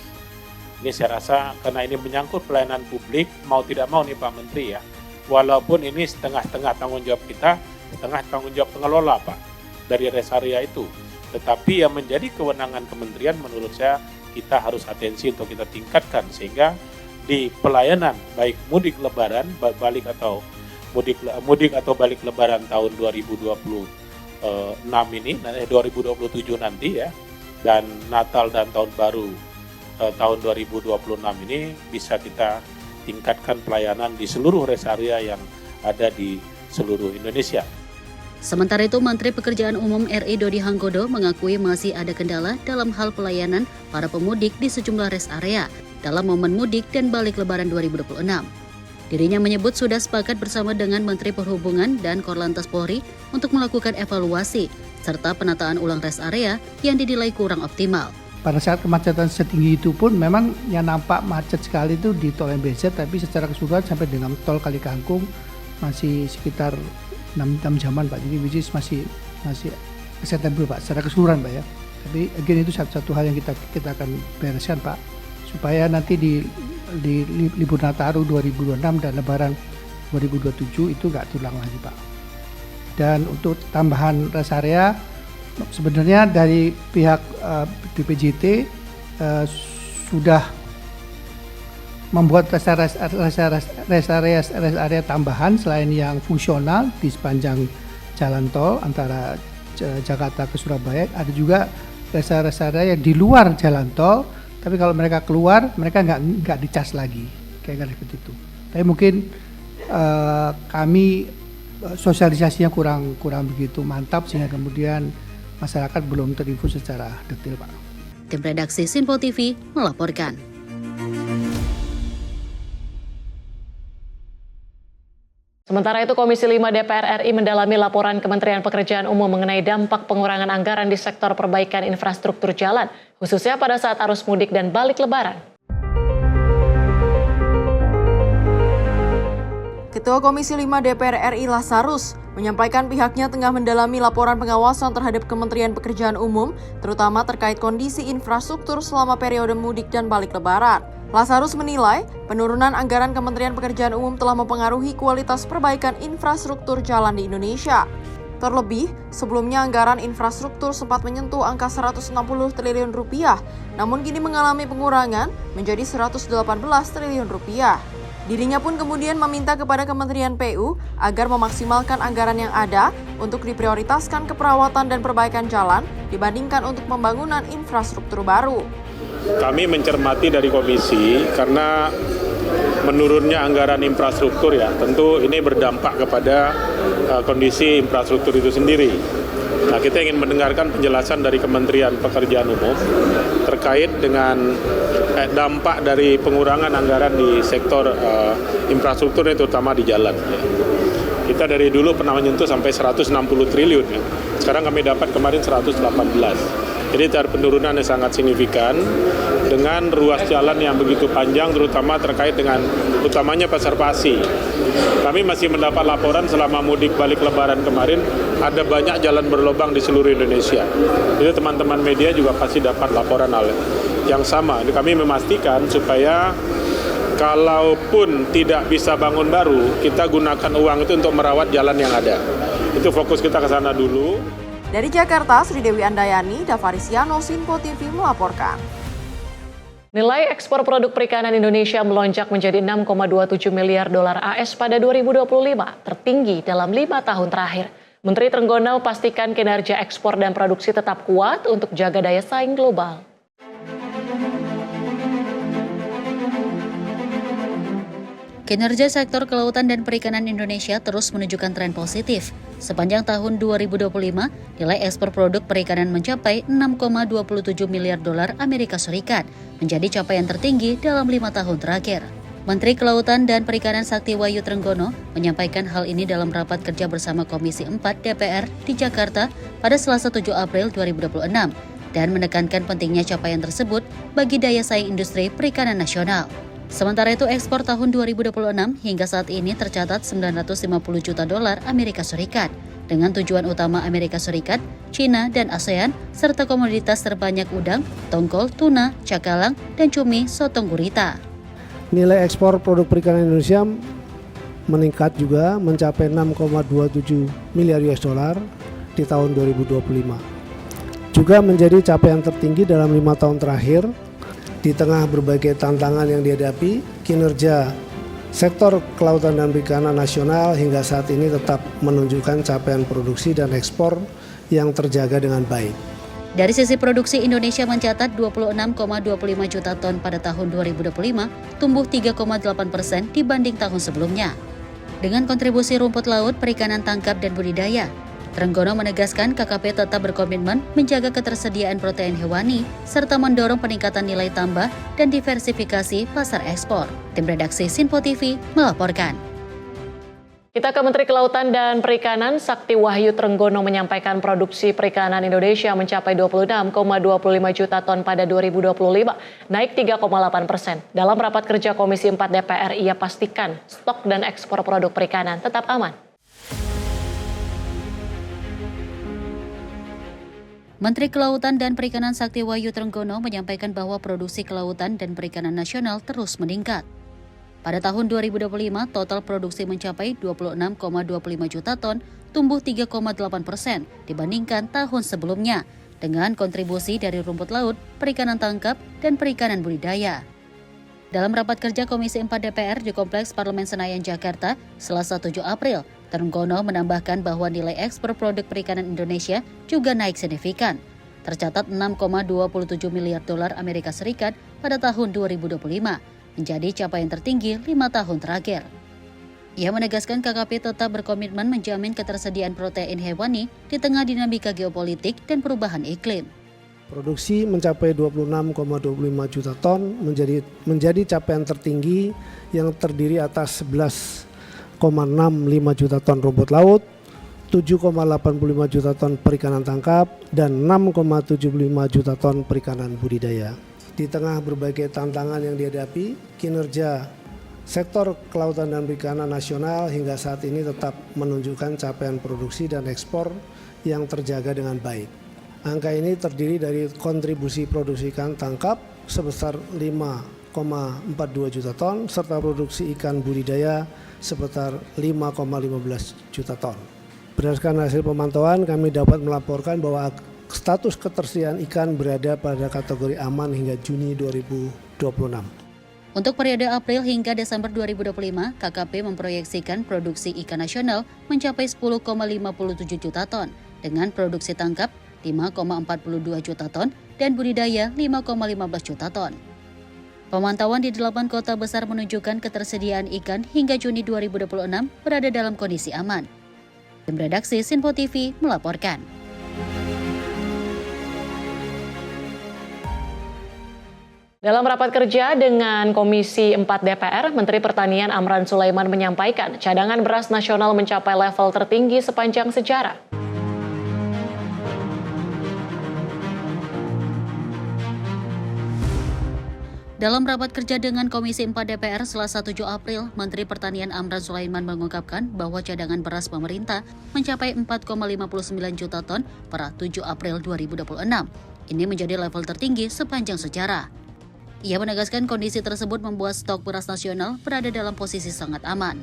Ini saya rasa karena ini menyangkut pelayanan publik, mau tidak mau nih Pak Menteri ya, walaupun ini setengah-setengah tanggung jawab kita, setengah tanggung jawab pengelola Pak dari rest area itu, tetapi yang menjadi kewenangan kementerian menurut saya kita harus atensi untuk kita tingkatkan sehingga di pelayanan baik mudik lebaran balik atau mudik atau balik lebaran tahun 2026 ini 2027 nanti ya, dan Natal dan Tahun Baru tahun 2026 ini bisa kita tingkatkan pelayanan di seluruh rest area yang ada di seluruh Indonesia. Sementara itu, Menteri Pekerjaan Umum RI Dodi Hanggodo mengakui masih ada kendala dalam hal pelayanan para pemudik di sejumlah rest area dalam momen mudik dan balik lebaran 2026. Dirinya menyebut sudah sepakat bersama dengan Menteri Perhubungan dan Korlantas Polri untuk melakukan evaluasi serta penataan ulang rest area yang dinilai kurang optimal. Pada saat kemacetan setinggi itu pun memang yang nampak macet sekali itu di tol MBZ, tapi secara keseluruhan sampai dengan tol Kali Kangkung masih sekitar 6 jaman Pak. Jadi which is masih acceptable Pak secara keseluruhan Pak ya. Tapi again itu satu hal yang kita akan bereskan Pak, supaya nanti di libur Nataru 2026 dan Lebaran 2027 itu nggak terulang lagi Pak. Dan untuk tambahan rest area, sebenarnya dari pihak BPJT sudah membuat rest area tambahan selain yang fungsional di sepanjang jalan tol antara Jakarta ke Surabaya. Ada juga rest area yang di luar jalan tol, tapi kalau mereka keluar mereka nggak dicas lagi, kayak seperti itu. Tapi mungkin kami sosialisasinya kurang begitu mantap sehingga kemudian masyarakat belum terinfo secara detail Pak. Tim redaksi Sinpo TV melaporkan. Sementara itu, Komisi 5 DPR RI mendalami laporan Kementerian Pekerjaan Umum mengenai dampak pengurangan anggaran di sektor perbaikan infrastruktur jalan, khususnya pada saat arus mudik dan balik lebaran. Ketua Komisi 5 DPR RI Lazarus menyampaikan pihaknya tengah mendalami laporan pengawasan terhadap Kementerian Pekerjaan Umum, terutama terkait kondisi infrastruktur selama periode mudik dan balik lebaran. Lazarus menilai penurunan anggaran Kementerian Pekerjaan Umum telah mempengaruhi kualitas perbaikan infrastruktur jalan di Indonesia. Terlebih, sebelumnya anggaran infrastruktur sempat menyentuh angka 160 triliun rupiah, namun kini mengalami pengurangan menjadi 118 triliun rupiah. Dirinya pun kemudian meminta kepada Kementerian PU agar memaksimalkan anggaran yang ada untuk diprioritaskan ke perawatan dan perbaikan jalan dibandingkan untuk pembangunan infrastruktur baru. Kami mencermati dari komisi karena menurunnya anggaran infrastruktur ya, tentu ini berdampak kepada kondisi infrastruktur itu sendiri. Nah, kita ingin mendengarkan penjelasan dari Kementerian Pekerjaan Umum terkait dengan dampak dari pengurangan anggaran di sektor infrastruktur, terutama di jalan. Ya. Kita dari dulu pernah menyentuh sampai 160 triliun. Ya. Sekarang kami dapat kemarin 118. Jadi penurunan yang sangat signifikan dengan ruas jalan yang begitu panjang, terutama terkait dengan utamanya konservasi. Kami masih mendapat laporan selama mudik balik lebaran kemarin ada banyak jalan berlubang di seluruh Indonesia. Jadi teman-teman media juga pasti dapat laporan hal yang sama. Jadi kami memastikan supaya kalaupun tidak bisa bangun baru, kita gunakan uang itu untuk merawat jalan yang ada. Itu fokus kita ke sana dulu. Dari Jakarta, Sri Dewi Andayani, Davarisiano, Sinpo TV melaporkan. Nilai ekspor produk perikanan Indonesia melonjak menjadi 6,27 miliar dolar AS pada 2025, tertinggi dalam 5 tahun terakhir. Menteri Trenggono pastikan kinerja ekspor dan produksi tetap kuat untuk jaga daya saing global. Kinerja sektor kelautan dan perikanan Indonesia terus menunjukkan tren positif. Sepanjang tahun 2025, nilai ekspor produk perikanan mencapai 6,27 miliar dolar Amerika Serikat, menjadi capaian tertinggi dalam 5 tahun terakhir. Menteri Kelautan dan Perikanan Sakti Wahyu Trenggono menyampaikan hal ini dalam rapat kerja bersama Komisi 4 DPR di Jakarta pada Selasa 7 April 2026 dan menekankan pentingnya capaian tersebut bagi daya saing industri perikanan nasional. Sementara itu, ekspor tahun 2026 hingga saat ini tercatat 950 juta dolar Amerika Serikat dengan tujuan utama Amerika Serikat, China, dan ASEAN serta komoditas terbanyak udang, tongkol, tuna, cakalang, dan cumi sotong gurita. Nilai ekspor produk perikanan Indonesia meningkat juga mencapai 6,27 miliar US dollar di tahun 2025. Juga menjadi capaian tertinggi dalam 5 tahun terakhir. Di tengah berbagai tantangan yang dihadapi, kinerja sektor kelautan dan perikanan nasional hingga saat ini tetap menunjukkan capaian produksi dan ekspor yang terjaga dengan baik. Dari sisi produksi, Indonesia mencatat 26,25 juta ton pada tahun 2025, tumbuh 3,8% dibanding tahun sebelumnya. Dengan kontribusi rumput laut, perikanan tangkap, dan budidaya, Trenggono menegaskan KKP tetap berkomitmen menjaga ketersediaan protein hewani serta mendorong peningkatan nilai tambah dan diversifikasi pasar ekspor. Tim redaksi Sinpo TV melaporkan. Kita ke Menteri Kelautan dan Perikanan, Sakti Wahyu Trenggono menyampaikan produksi perikanan Indonesia mencapai 26,25 juta ton pada 2025, naik 3,8%. Dalam rapat kerja Komisi 4 DPR, ia pastikan stok dan ekspor produk perikanan tetap aman. Menteri Kelautan dan Perikanan Sakti Wahyu Trenggono menyampaikan bahwa produksi kelautan dan perikanan nasional terus meningkat. Pada tahun 2025, total produksi mencapai 26,25 juta ton, tumbuh 3,8% dibandingkan tahun sebelumnya, dengan kontribusi dari rumput laut, perikanan tangkap, dan perikanan budidaya. Dalam rapat kerja Komisi 4 DPR di Kompleks Parlemen Senayan, Jakarta, Selasa 7 April, Trenggono menambahkan bahwa nilai ekspor produk perikanan Indonesia juga naik signifikan, tercatat 6,27 miliar dolar Amerika Serikat pada tahun 2025, menjadi capaian tertinggi 5 tahun terakhir. Ia menegaskan KKP tetap berkomitmen menjamin ketersediaan protein hewani di tengah dinamika geopolitik dan perubahan iklim. Produksi mencapai 26,25 juta ton menjadi capaian tertinggi yang terdiri atas 11,65 juta ton rumput laut, 7,85 juta ton perikanan tangkap, dan 6,75 juta ton perikanan budidaya. Di tengah berbagai tantangan yang dihadapi, kinerja sektor kelautan dan perikanan nasional hingga saat ini tetap menunjukkan capaian produksi dan ekspor yang terjaga dengan baik. Angka ini terdiri dari kontribusi produksi ikan tangkap sebesar 5,42 juta ton serta produksi ikan budidaya sebesar 5,15 juta ton. Berdasarkan hasil pemantauan, kami dapat melaporkan bahwa status ketersediaan ikan berada pada kategori aman hingga Juni 2026. Untuk periode April hingga Desember 2025, KKP memproyeksikan produksi ikan nasional mencapai 10,57 juta ton dengan produksi tangkap 5,42 juta ton dan budidaya 5,15 juta ton. Pemantauan di 8 kota besar menunjukkan ketersediaan ikan hingga Juni 2026 berada dalam kondisi aman. Tim redaksi Sinpo TV melaporkan. Dalam rapat kerja dengan Komisi 4 DPR, Menteri Pertanian Amran Sulaiman menyampaikan cadangan beras nasional mencapai level tertinggi sepanjang sejarah. Dalam rapat kerja dengan Komisi 4 DPR Selasa 7 April, Menteri Pertanian Amran Sulaiman mengungkapkan bahwa cadangan beras pemerintah mencapai 4,59 juta ton per 7 April 2026. Ini menjadi level tertinggi sepanjang sejarah. Ia menegaskan kondisi tersebut membuat stok beras nasional berada dalam posisi sangat aman.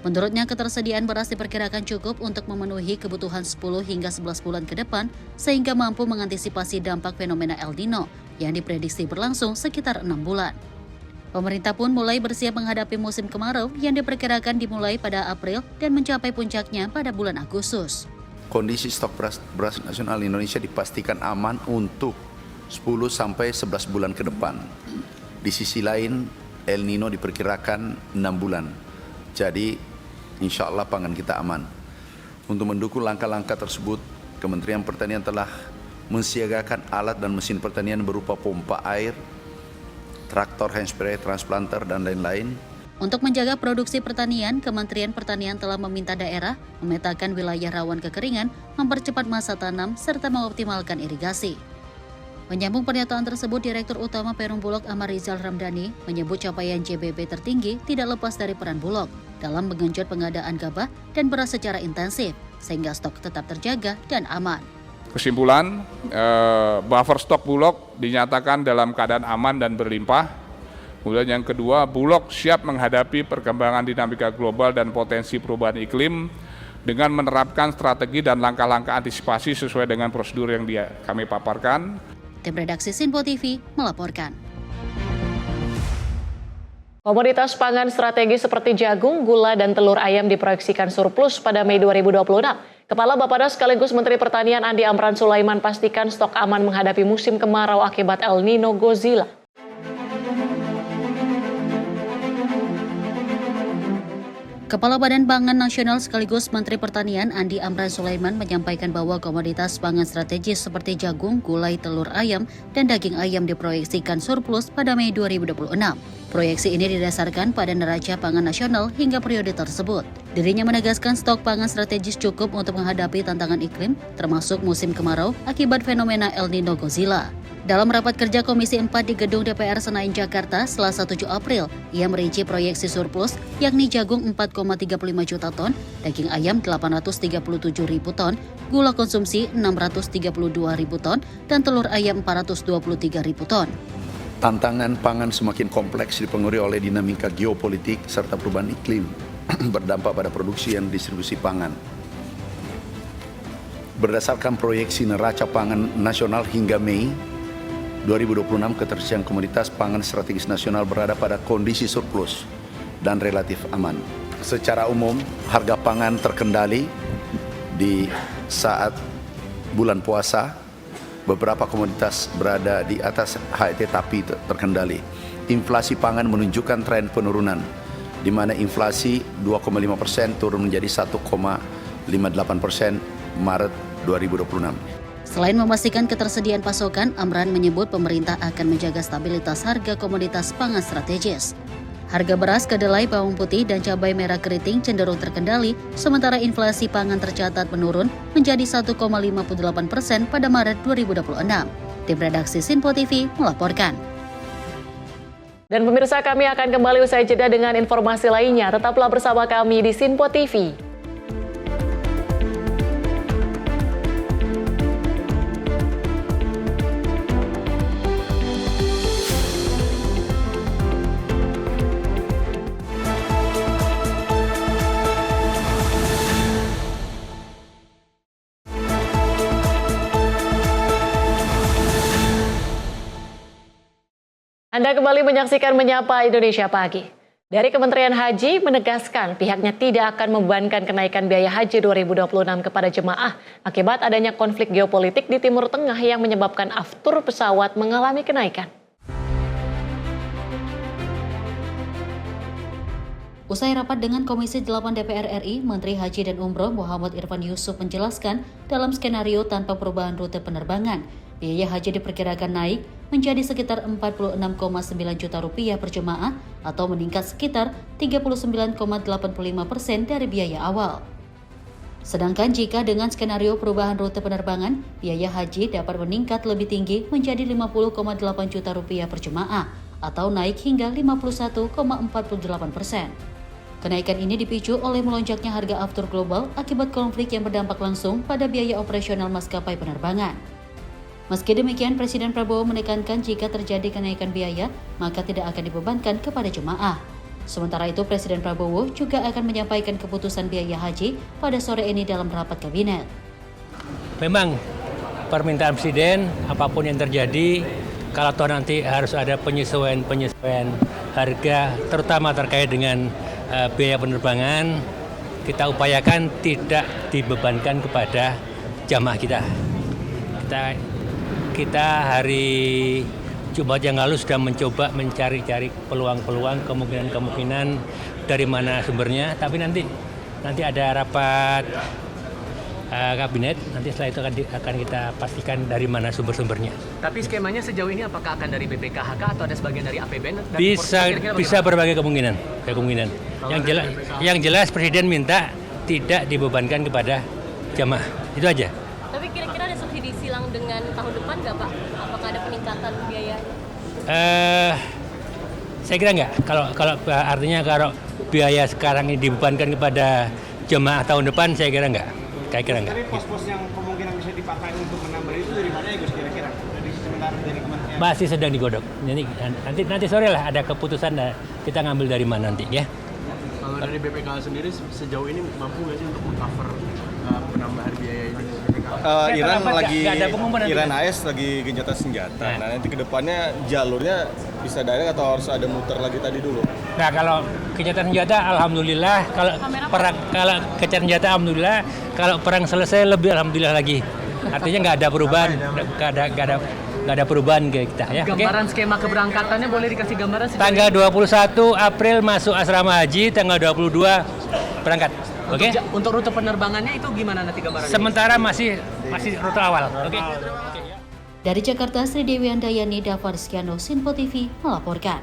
Menurutnya, ketersediaan beras diperkirakan cukup untuk memenuhi kebutuhan 10 hingga 11 bulan ke depan, sehingga mampu mengantisipasi dampak fenomena El Nino yang diprediksi berlangsung sekitar 6 bulan. Pemerintah pun mulai bersiap menghadapi musim kemarau yang diperkirakan dimulai pada April dan mencapai puncaknya pada bulan Agustus. Kondisi stok beras nasional Indonesia dipastikan aman untuk 10 sampai 11 bulan ke depan. Di sisi lain, El Nino diperkirakan 6 bulan. Jadi, insya Allah pangan kita aman. Untuk mendukung langkah-langkah tersebut, Kementerian Pertanian telah mensiagakan alat dan mesin pertanian berupa pompa air, traktor, hand spray, transplanter, dan lain-lain. Untuk menjaga produksi pertanian, Kementerian Pertanian telah meminta daerah memetakan wilayah rawan kekeringan, mempercepat masa tanam, serta mengoptimalkan irigasi. Menyambung pernyataan tersebut, Direktur Utama Perum Bulog Ahmad Rizal Ramdhani menyebut capaian JBP tertinggi tidak lepas dari peran Bulog dalam menggenjot pengadaan gabah dan beras secara intensif, sehingga stok tetap terjaga dan aman. Kesimpulan, buffer stok Bulog dinyatakan dalam keadaan aman dan berlimpah. Kemudian yang kedua, Bulog siap menghadapi perkembangan dinamika global dan potensi perubahan iklim dengan menerapkan strategi dan langkah-langkah antisipasi sesuai dengan prosedur yang kami paparkan. Tim Redaksi Sinpo TV melaporkan. Komoditas pangan strategis seperti jagung, gula, dan telur ayam diproyeksikan surplus pada Mei 2026. Kepala Bappenas sekaligus Menteri Pertanian Andi Amran Sulaiman pastikan stok aman menghadapi musim kemarau akibat El Nino Godzilla. Kepala Badan Pangan Nasional sekaligus Menteri Pertanian Andi Amran Sulaiman menyampaikan bahwa komoditas pangan strategis seperti jagung, gulai, telur ayam, dan daging ayam diproyeksikan surplus pada Mei 2026. Proyeksi ini didasarkan pada neraca pangan nasional hingga periode tersebut. Dirinya menegaskan stok pangan strategis cukup untuk menghadapi tantangan iklim, termasuk musim kemarau akibat fenomena El Nino Godzilla. Dalam rapat kerja Komisi 4 di Gedung DPR Senayan, Jakarta, Selasa 7 April, ia merinci proyeksi surplus, yakni jagung 4,35 juta ton, daging ayam 837 ribu ton, gula konsumsi 632 ribu ton, dan telur ayam 423 ribu ton. Tantangan pangan semakin kompleks dipengaruhi oleh dinamika geopolitik serta perubahan iklim berdampak pada produksi dan distribusi pangan. Berdasarkan proyeksi neraca pangan nasional hingga Mei 2026, ketersediaan komoditas pangan strategis nasional berada pada kondisi surplus dan relatif aman. Secara umum, harga pangan terkendali di saat bulan puasa. Beberapa komoditas berada di atas HET tapi terkendali. Inflasi pangan menunjukkan tren penurunan, di mana inflasi 2,5% turun menjadi 1,58% Maret 2026. Selain memastikan ketersediaan pasokan, Amran menyebut pemerintah akan menjaga stabilitas harga komoditas pangan strategis. Harga beras, kedelai, bawang putih, dan cabai merah keriting cenderung terkendali, sementara inflasi pangan tercatat menurun menjadi 1,58% pada Maret 2026. Tim Redaksi Sinpo TV melaporkan. Dan pemirsa, kami akan kembali usai jeda dengan informasi lainnya. Tetaplah bersama kami di Sinpo TV. Anda kembali menyaksikan Menyapa Indonesia Pagi. Dari Kementerian Haji menegaskan pihaknya tidak akan membebankan kenaikan biaya haji 2026 kepada jemaah akibat adanya konflik geopolitik di Timur Tengah yang menyebabkan aftur pesawat mengalami kenaikan. Usai rapat dengan Komisi 8 DPR RI, Menteri Haji dan Umroh Muhammad Irfan Yusuf menjelaskan dalam skenario tanpa perubahan rute penerbangan, biaya haji diperkirakan naik menjadi sekitar 46,9 juta rupiah per jemaah atau meningkat sekitar 39,85% dari biaya awal. Sedangkan jika dengan skenario perubahan rute penerbangan, biaya haji dapat meningkat lebih tinggi menjadi 50,8 juta rupiah per jemaah atau naik hingga 51,48%. Kenaikan ini dipicu oleh melonjaknya harga aftur global akibat konflik yang berdampak langsung pada biaya operasional maskapai penerbangan. Meski demikian, Presiden Prabowo menekankan jika terjadi kenaikan biaya, maka tidak akan dibebankan kepada jemaah. Sementara itu, Presiden Prabowo juga akan menyampaikan keputusan biaya haji pada sore ini dalam rapat kabinet. Memang permintaan Presiden, apapun yang terjadi, kalau toh nanti harus ada penyesuaian harga, terutama terkait dengan biaya penerbangan, kita upayakan tidak dibebankan kepada jamaah kita. Kita hari Jumat yang lalu sudah mencoba mencari-cari peluang-peluang, kemungkinan-kemungkinan dari mana sumbernya, tapi nanti ada rapat kabinet, nanti setelah itu akan kita pastikan dari mana sumber-sumbernya. Tapi skemanya sejauh ini apakah akan dari BPKHK atau ada sebagian dari APBN? Bisa berbagai kemungkinan. Yang jelas Presiden minta tidak dibebankan kepada jamaah, itu aja. Tapi kira-kira ada subsidi silang dengan tahun depan nggak Pak? Apakah ada peningkatan biaya? Saya kira nggak. Kalau artinya kalau biaya sekarang ini dibebankan kepada jemaah tahun depan, saya kira nggak. Tapi pos-pos yang kemungkinan bisa dipakai untuk menambah itu dari mana ya Gus kira-kira? Dari kementerian? Masih sedang digodok. Nanti sore lah ada keputusan, kita ngambil dari mana nanti ya. Kalau dari BPK sendiri sejauh ini mampu nggak sih untuk meng-cover penambahan biaya ini? Iran AS lagi gencatan senjata. Nah nanti kedepannya jalurnya bisa direct atau harus ada muter lagi tadi dulu? Nah kalau gencatan senjata alhamdulillah, kalau gencatan senjata alhamdulillah, kalau perang selesai lebih alhamdulillah lagi. Artinya nggak ada perubahan, nggak ada perubahan kayak kita ya. Gambaran skema keberangkatannya boleh dikasih gambaran? Tanggal 21 April masuk asrama haji, tanggal 22 berangkat. Oke. Untuk rute penerbangannya itu gimana nanti gambarannya? Sementara masih rute awal. Oke. Dari Jakarta, Sri Dewi Andayani, Dava Rizkyano, Sinpo TV melaporkan.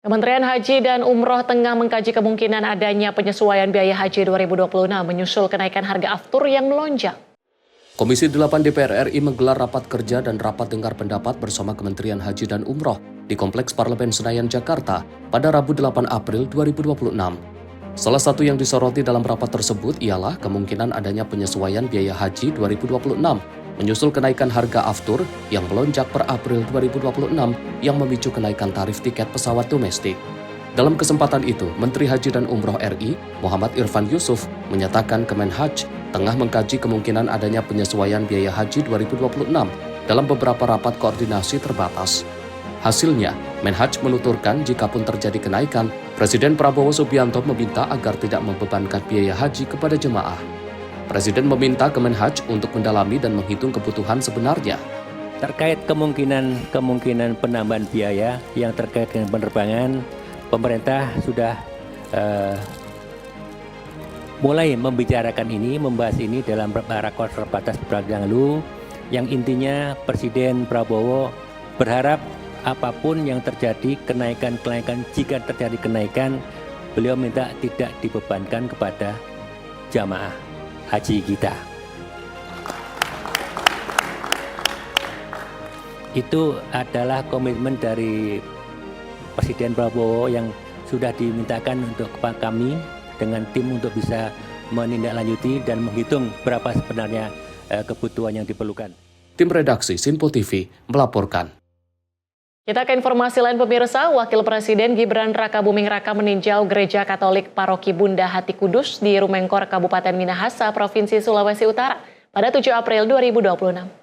Kementerian Haji dan Umroh tengah mengkaji kemungkinan adanya penyesuaian biaya haji 2026 menyusul kenaikan harga aftur yang melonjak. Komisi 8 DPR RI menggelar rapat kerja dan rapat dengar pendapat bersama Kementerian Haji dan Umroh di Kompleks Parlemen Senayan, Jakarta pada Rabu 8 April 2026. Salah satu yang disoroti dalam rapat tersebut ialah kemungkinan adanya penyesuaian biaya haji 2026 menyusul kenaikan harga aftur yang melonjak per April 2026 yang memicu kenaikan tarif tiket pesawat domestik. Dalam kesempatan itu, Menteri Haji dan Umroh RI, Muhammad Irfan Yusuf, menyatakan Kemenhaj tengah mengkaji kemungkinan adanya penyesuaian biaya haji 2026 dalam beberapa rapat koordinasi terbatas. Hasilnya, Menhaj menuturkan jikapun terjadi kenaikan, Presiden Prabowo Subianto meminta agar tidak membebankan biaya haji kepada jemaah. Presiden meminta Kemenhaj untuk mendalami dan menghitung kebutuhan sebenarnya. Terkait kemungkinan penambahan biaya yang terkait dengan penerbangan, pemerintah sudah mulai membicarakan ini, membahas ini dalam rapat terbatas beberapa yang lalu, yang intinya Presiden Prabowo berharap apapun yang terjadi, kenaikan, jika terjadi kenaikan, beliau minta tidak dibebankan kepada jamaah haji kita. Itu adalah komitmen dari Presiden Prabowo yang sudah dimintakan untuk kami dengan tim untuk bisa menindaklanjuti dan menghitung berapa sebenarnya kebutuhan yang diperlukan. Tim redaksi Sinpo TV melaporkan. Kita ke informasi lain pemirsa, Wakil Presiden Gibran Rakabuming Raka meninjau Gereja Katolik Paroki Bunda Hati Kudus di Rumengkor, Kabupaten Minahasa, Provinsi Sulawesi Utara pada 7 April 2026.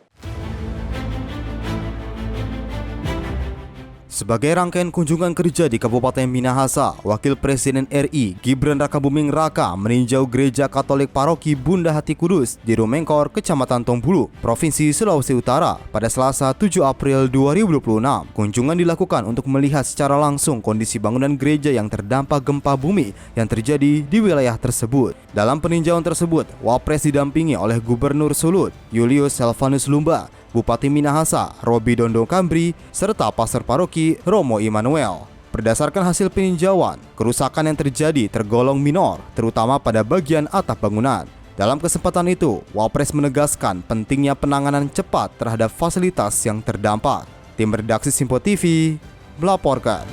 Sebagai rangkaian kunjungan kerja di Kabupaten Minahasa, Wakil Presiden RI Gibran Rakabuming Raka meninjau Gereja Katolik Paroki Bunda Hati Kudus di Rumengkor, Kecamatan Tombulu, Provinsi Sulawesi Utara pada Selasa 7 April 2026. Kunjungan dilakukan untuk melihat secara langsung kondisi bangunan gereja yang terdampak gempa bumi yang terjadi di wilayah tersebut. Dalam peninjauan tersebut, Wapres didampingi oleh Gubernur Sulut, Julius Selvanus Lumba, Bupati Minahasa, Robi Dondo Kambri, serta Pastor Paroki Romo Immanuel. Berdasarkan hasil peninjauan, kerusakan yang terjadi tergolong minor, terutama pada bagian atap bangunan. Dalam kesempatan itu, Wapres menegaskan pentingnya penanganan cepat terhadap fasilitas yang terdampak. Tim redaksi Sinpo TV melaporkan.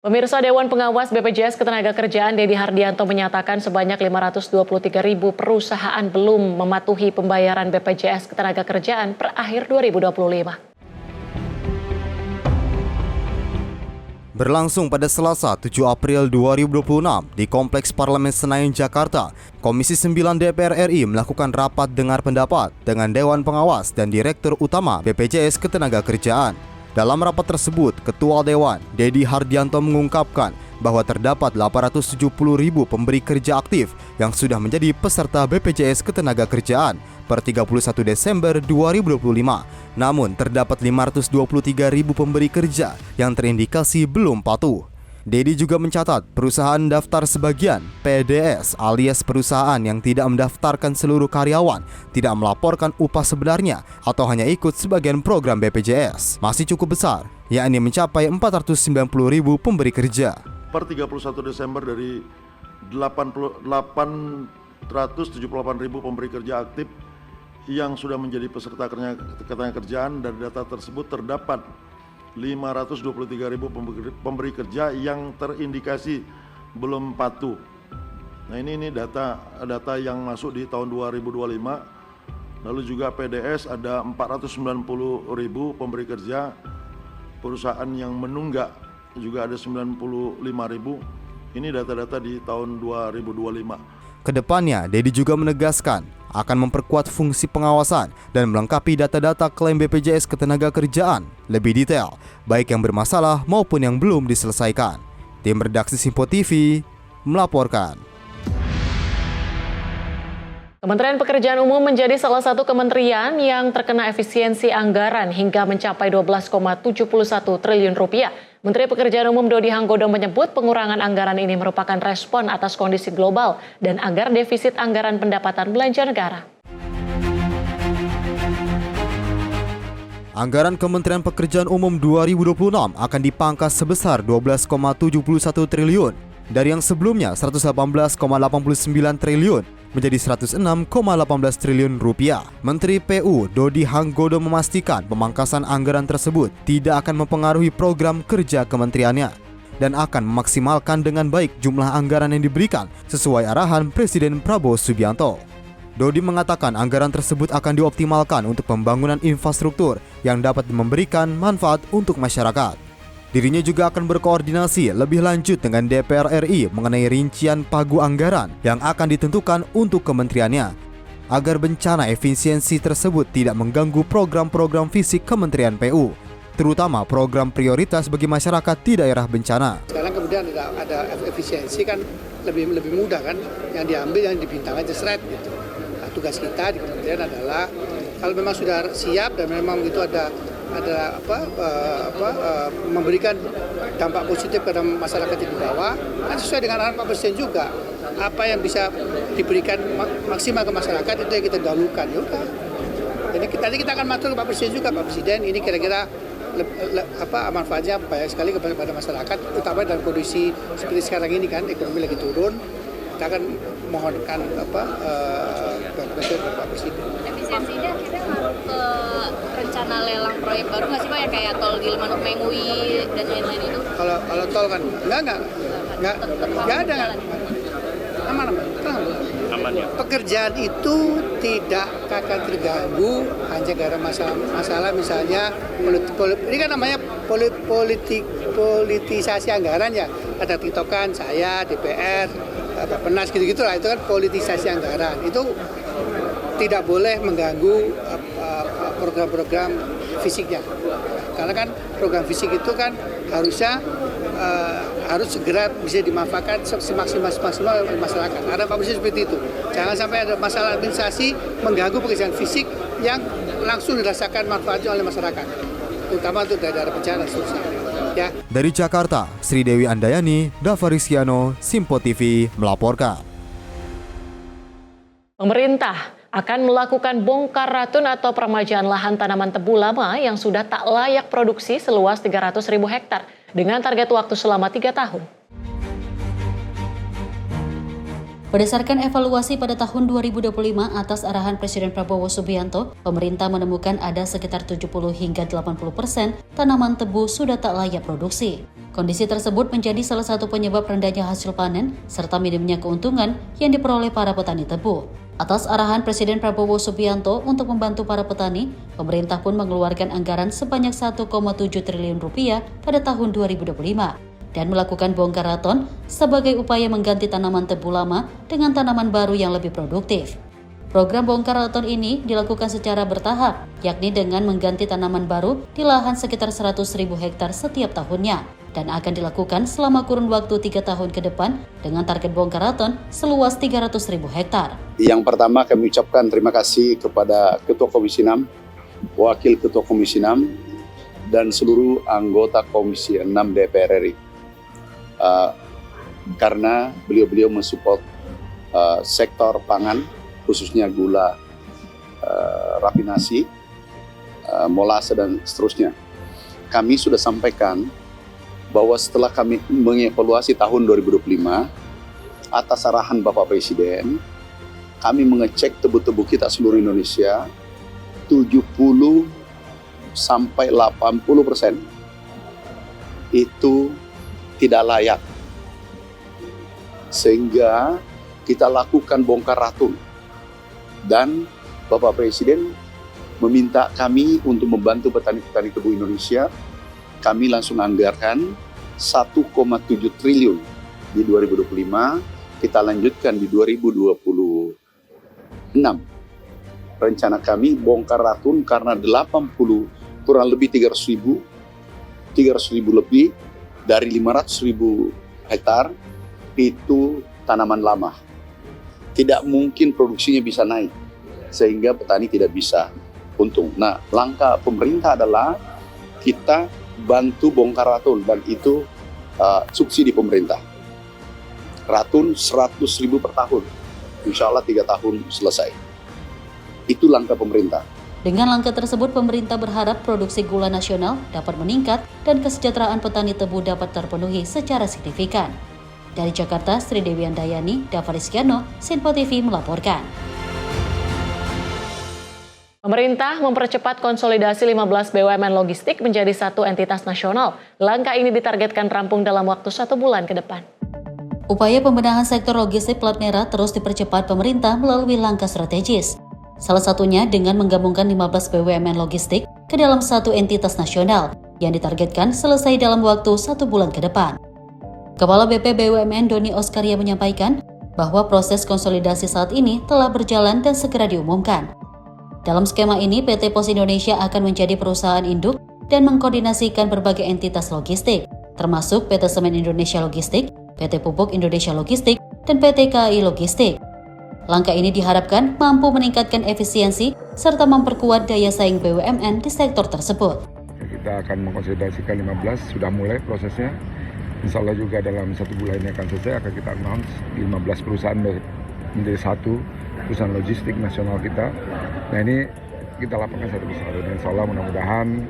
Pemirsa, Dewan Pengawas BPJS Ketenagakerjaan Dedi Hardianto menyatakan sebanyak 523.000 perusahaan belum mematuhi pembayaran BPJS Ketenagakerjaan per akhir 2025. Berlangsung pada Selasa 7 April 2026 di Kompleks Parlemen Senayan, Jakarta, Komisi 9 DPR RI melakukan rapat dengar pendapat dengan Dewan Pengawas dan Direktur Utama BPJS Ketenagakerjaan. Dalam rapat tersebut, Ketua Dewan, Dedi Hardianto mengungkapkan bahwa terdapat 870.000 pemberi kerja aktif yang sudah menjadi peserta BPJS Ketenagakerjaan per 31 Desember 2025. Namun, terdapat 523.000 pemberi kerja yang terindikasi belum patuh. Dedi juga mencatat perusahaan daftar sebagian PDS alias perusahaan yang tidak mendaftarkan seluruh karyawan, tidak melaporkan upah sebenarnya atau hanya ikut sebagian program BPJS masih cukup besar, yakni mencapai 490.000 pemberi kerja. Per 31 Desember dari 878.000 pemberi kerja aktif yang sudah menjadi peserta ketenagakerjaan. Dari data tersebut terdapat 523.000 pemberi kerja yang terindikasi belum patuh. Nah ini data yang masuk di tahun 2025. Lalu juga PDS ada 490.000 pemberi kerja, perusahaan yang menunggak juga ada 95.000. Ini data-data di tahun 2025. Kedepannya, Dedi juga menegaskan akan memperkuat fungsi pengawasan dan melengkapi data-data klaim BPJS Ketenagakerjaan lebih detail, baik yang bermasalah maupun yang belum diselesaikan. Tim redaksi Simpo TV melaporkan. Kementerian Pekerjaan Umum menjadi salah satu kementerian yang terkena efisiensi anggaran hingga mencapai 12,71 triliun rupiah. Menteri Pekerjaan Umum Dodi Hanggodo menyebut pengurangan anggaran ini merupakan respon atas kondisi global dan agar defisit anggaran pendapatan belanja negara. Anggaran Kementerian Pekerjaan Umum 2026 akan dipangkas sebesar 12,71 triliun dari yang sebelumnya 118,89 triliun menjadi 106,18 triliun rupiah. Menteri PU Dodi Hanggodo memastikan pemangkasan anggaran tersebut tidak akan mempengaruhi program kerja kementeriannya dan akan memaksimalkan dengan baik jumlah anggaran yang diberikan sesuai arahan Presiden Prabowo Subianto. Dodi mengatakan anggaran tersebut akan dioptimalkan untuk pembangunan infrastruktur yang dapat memberikan manfaat untuk masyarakat. Dirinya juga akan berkoordinasi lebih lanjut dengan DPR RI mengenai rincian pagu anggaran yang akan ditentukan untuk kementeriannya, agar bencana efisiensi tersebut tidak mengganggu program-program fisik Kementerian PU, terutama program prioritas bagi masyarakat di daerah bencana. Sekarang kemudian ada efisiensi kan lebih mudah kan, yang diambil yang dibintang aja seret gitu. Nah, tugas kita di kementerian adalah kalau memang sudah siap dan memang itu ada memberikan dampak positif kepada masyarakat di bawah, kan sesuai dengan arahan Pak Presiden juga. Apa yang bisa diberikan maksimal ke masyarakat itu yang kita dahulukan. Ya udah. Jadi kita akan matur ke Pak Presiden juga, Pak Presiden ini kira-kira manfaatnya banyak sekali kepada masyarakat, terutama dalam kondisi seperti sekarang ini kan ekonomi lagi turun. Kita akan mohonkan Pak Presiden. Efisiensi ini akhirnya ngaruh ke rencana lelang proyek baru nggak sih Pak, ya kayak tol Gilimanuk Mengui dan lain-lain itu? Kalau tol kan enggak ada. Aman. Ya. Pekerjaan itu tidak akan terganggu hanya gara masalah misalnya ini kan namanya politisasi anggaran ya. Ada tiktokan saya DPR, Bapenas gitu-gitu lah, itu kan politisasi anggaran. Itu tidak boleh mengganggu program-program fisiknya. Karena kan program fisik itu kan harusnya harus segera bisa dimanfaatkan semaksimal oleh masyarakat. Ada Pak Presiden seperti itu. Jangan sampai ada masalah administrasi mengganggu pekerjaan fisik yang langsung dirasakan manfaatnya oleh masyarakat, terutama untuk daerah bencana seterusnya. Ya. Dari Jakarta, Sri Dewi Andayani, Dava Rizkyano, Simpo TV melaporkan. Pemerintah akan melakukan bongkar ratun atau peremajaan lahan tanaman tebu lama yang sudah tak layak produksi seluas 300.000 hektar dengan target waktu selama 3 tahun. Berdasarkan evaluasi pada tahun 2025 atas arahan Presiden Prabowo Subianto, pemerintah menemukan ada sekitar 70 hingga 80% tanaman tebu sudah tak layak produksi. Kondisi tersebut menjadi salah satu penyebab rendahnya hasil panen serta minimnya keuntungan yang diperoleh para petani tebu. Atas arahan Presiden Prabowo Subianto untuk membantu para petani, pemerintah pun mengeluarkan anggaran sebanyak 1,7 triliun rupiah pada tahun 2025 dan melakukan bongkar raton sebagai upaya mengganti tanaman tebu lama dengan tanaman baru yang lebih produktif. Program bongkar raton ini dilakukan secara bertahap, yakni dengan mengganti tanaman baru di lahan sekitar 100.000 hektar setiap tahunnya, dan akan dilakukan selama kurun waktu 3 tahun ke depan dengan target bongkar raton seluas 300.000 hektar. Yang pertama kami ucapkan terima kasih kepada Ketua Komisi 6, Wakil Ketua Komisi 6, dan seluruh anggota Komisi 6 DPR RI. Karena beliau-beliau mensupport sektor pangan, khususnya gula, rafinasi, molase, dan seterusnya. Kami sudah sampaikan bahwa setelah kami mengevaluasi tahun 2025, atas arahan Bapak Presiden, kami mengecek tebu-tebu kita seluruh Indonesia, 70-80% itu tidak layak. Sehingga kita lakukan bongkar raton. Dan Bapak Presiden meminta kami untuk membantu petani-petani tebu Indonesia. Kami langsung anggarkan 1,7 triliun di 2025, kita lanjutkan di 2026. Rencana kami bongkar raton karena 80, kurang lebih 300.000 lebih dari 500.000 hektar itu tanaman lama. Tidak mungkin produksinya bisa naik, sehingga petani tidak bisa untung. Nah, langkah pemerintah adalah kita bantu bongkar raton, dan itu subsidi pemerintah. Raton 100.000 per tahun, insya Allah 3 tahun selesai. Itu langkah pemerintah. Dengan langkah tersebut, pemerintah berharap produksi gula nasional dapat meningkat dan kesejahteraan petani tebu dapat terpenuhi secara signifikan. Dari Jakarta, Sri Dewi Andayani, Davariskiano, Sinpo TV melaporkan. Pemerintah mempercepat konsolidasi 15 BUMN logistik menjadi satu entitas nasional. Langkah ini ditargetkan rampung dalam waktu 1 bulan ke depan. Upaya pembenahan sektor logistik plat merah terus dipercepat pemerintah melalui langkah strategis. Salah satunya dengan menggabungkan 15 BUMN logistik ke dalam satu entitas nasional yang ditargetkan selesai dalam waktu 1 bulan ke depan. Kepala BP BUMN Doni Oskaria menyampaikan bahwa proses konsolidasi saat ini telah berjalan dan segera diumumkan. Dalam skema ini, PT Pos Indonesia akan menjadi perusahaan induk dan mengkoordinasikan berbagai entitas logistik, termasuk PT Semen Indonesia Logistik, PT Pupuk Indonesia Logistik, dan PT KAI Logistik. Langkah ini diharapkan mampu meningkatkan efisiensi serta memperkuat daya saing BUMN di sektor tersebut. Kita akan mengkonsolidasikan 15, sudah mulai prosesnya. Insya Allah juga dalam 1 bulan ini akan selesai, akan kita announce 15 perusahaan menjadi satu perusahaan logistik nasional kita. Nah, ini kita lakukan satu persatu. Insya Allah mudah-mudahan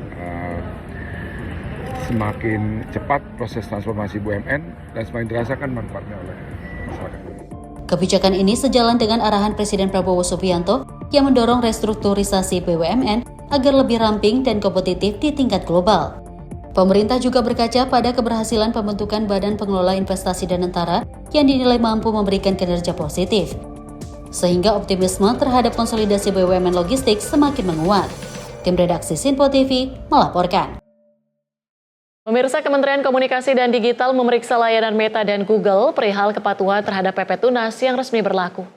semakin cepat proses transformasi BUMN dan semakin dirasakan manfaatnya oleh masyarakat. Kebijakan ini sejalan dengan arahan Presiden Prabowo Subianto yang mendorong restrukturisasi BUMN agar lebih ramping dan kompetitif di tingkat global. Pemerintah juga berkaca pada keberhasilan pembentukan Badan Pengelola Investasi Danantara yang dinilai mampu memberikan kinerja positif. Sehingga optimisme terhadap konsolidasi BUMN logistik semakin menguat. Tim redaksi Sinpo TV melaporkan. Pemirsa, Kementerian Komunikasi dan Digital memeriksa layanan Meta dan Google perihal kepatuhan terhadap PP Tunas yang resmi berlaku.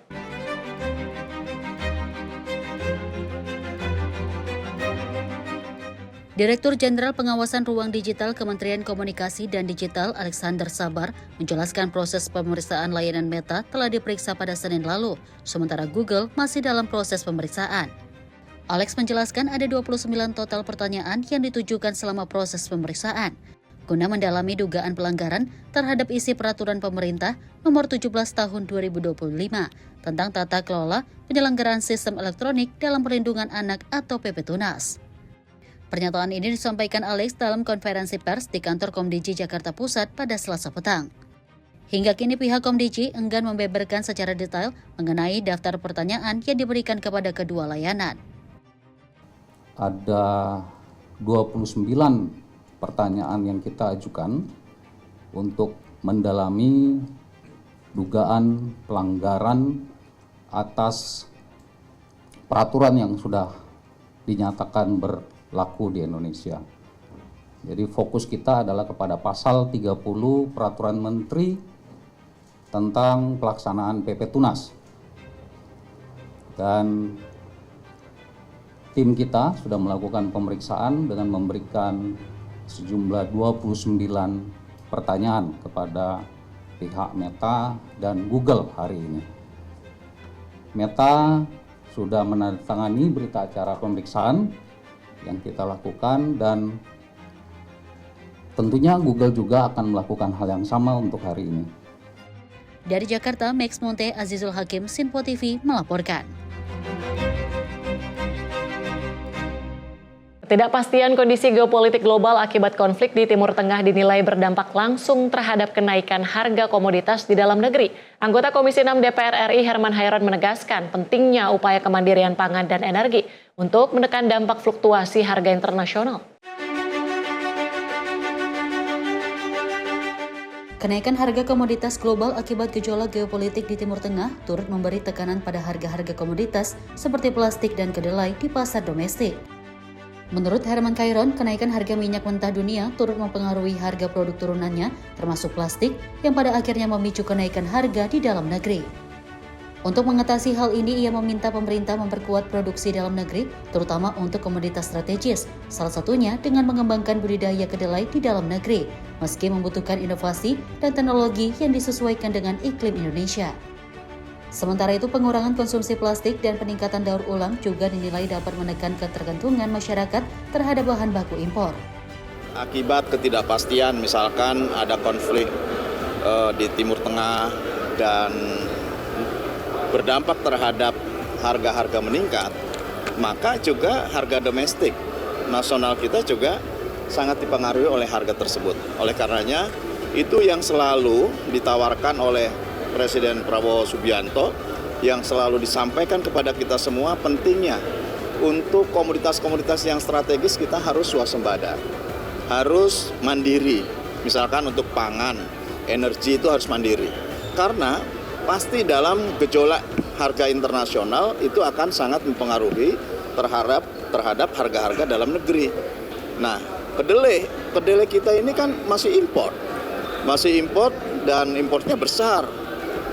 Direktur Jenderal Pengawasan Ruang Digital Kementerian Komunikasi dan Digital Alexander Sabar menjelaskan proses pemeriksaan layanan Meta telah diperiksa pada Senin lalu, sementara Google masih dalam proses pemeriksaan. Alex menjelaskan ada 29 total pertanyaan yang ditujukan selama proses pemeriksaan, guna mendalami dugaan pelanggaran terhadap isi peraturan pemerintah nomor 17 tahun 2025 tentang tata kelola penyelenggaraan sistem elektronik dalam perlindungan anak atau PP Tunas. Pernyataan ini disampaikan Alex dalam konferensi pers di kantor Komdiji Jakarta Pusat pada Selasa petang. Hingga kini pihak Komdiji enggan membeberkan secara detail mengenai daftar pertanyaan yang diberikan kepada kedua layanan. Ada 29 pertanyaan yang kita ajukan untuk mendalami dugaan pelanggaran atas peraturan yang sudah dinyatakan berlaku di Indonesia. Jadi fokus kita adalah kepada pasal 30 Peraturan Menteri tentang pelaksanaan PP Tunas. Dan tim kita sudah melakukan pemeriksaan dengan memberikan sejumlah 29 pertanyaan kepada pihak Meta dan Google hari ini. Meta sudah menandatangani berita acara pemeriksaan yang kita lakukan dan tentunya Google juga akan melakukan hal yang sama untuk hari ini. Dari Jakarta, Max Monte, Azizul Hakim, Sinpo TV melaporkan. Ketidakpastian kondisi geopolitik global akibat konflik di Timur Tengah dinilai berdampak langsung terhadap kenaikan harga komoditas di dalam negeri. Anggota Komisi 6 DPR RI Herman Hairon menegaskan pentingnya upaya kemandirian pangan dan energi untuk menekan dampak fluktuasi harga internasional. Kenaikan harga komoditas global akibat gejolak geopolitik di Timur Tengah turut memberi tekanan pada harga-harga komoditas seperti plastik dan kedelai di pasar domestik. Menurut Herman Hairon, kenaikan harga minyak mentah dunia turut mempengaruhi harga produk turunannya, termasuk plastik, yang pada akhirnya memicu kenaikan harga di dalam negeri. Untuk mengatasi hal ini, ia meminta pemerintah memperkuat produksi dalam negeri, terutama untuk komoditas strategis, salah satunya dengan mengembangkan budidaya kedelai di dalam negeri, meski membutuhkan inovasi dan teknologi yang disesuaikan dengan iklim Indonesia. Sementara itu, pengurangan konsumsi plastik dan peningkatan daur ulang juga dinilai dapat menekan ketergantungan masyarakat terhadap bahan baku impor. Akibat ketidakpastian, misalkan ada konflik di Timur Tengah dan berdampak terhadap harga-harga meningkat, maka juga harga domestik nasional kita juga sangat dipengaruhi oleh harga tersebut. Oleh karenanya, itu yang selalu ditawarkan oleh Presiden Prabowo Subianto, yang selalu disampaikan kepada kita semua pentingnya untuk komoditas-komoditas yang strategis kita harus swasembada, harus mandiri. Misalkan untuk pangan, energi itu harus mandiri. Karena pasti dalam gejolak harga internasional itu akan sangat mempengaruhi terhadap harga-harga dalam negeri. Nah, kedelai kita ini kan masih impor dan importnya besar.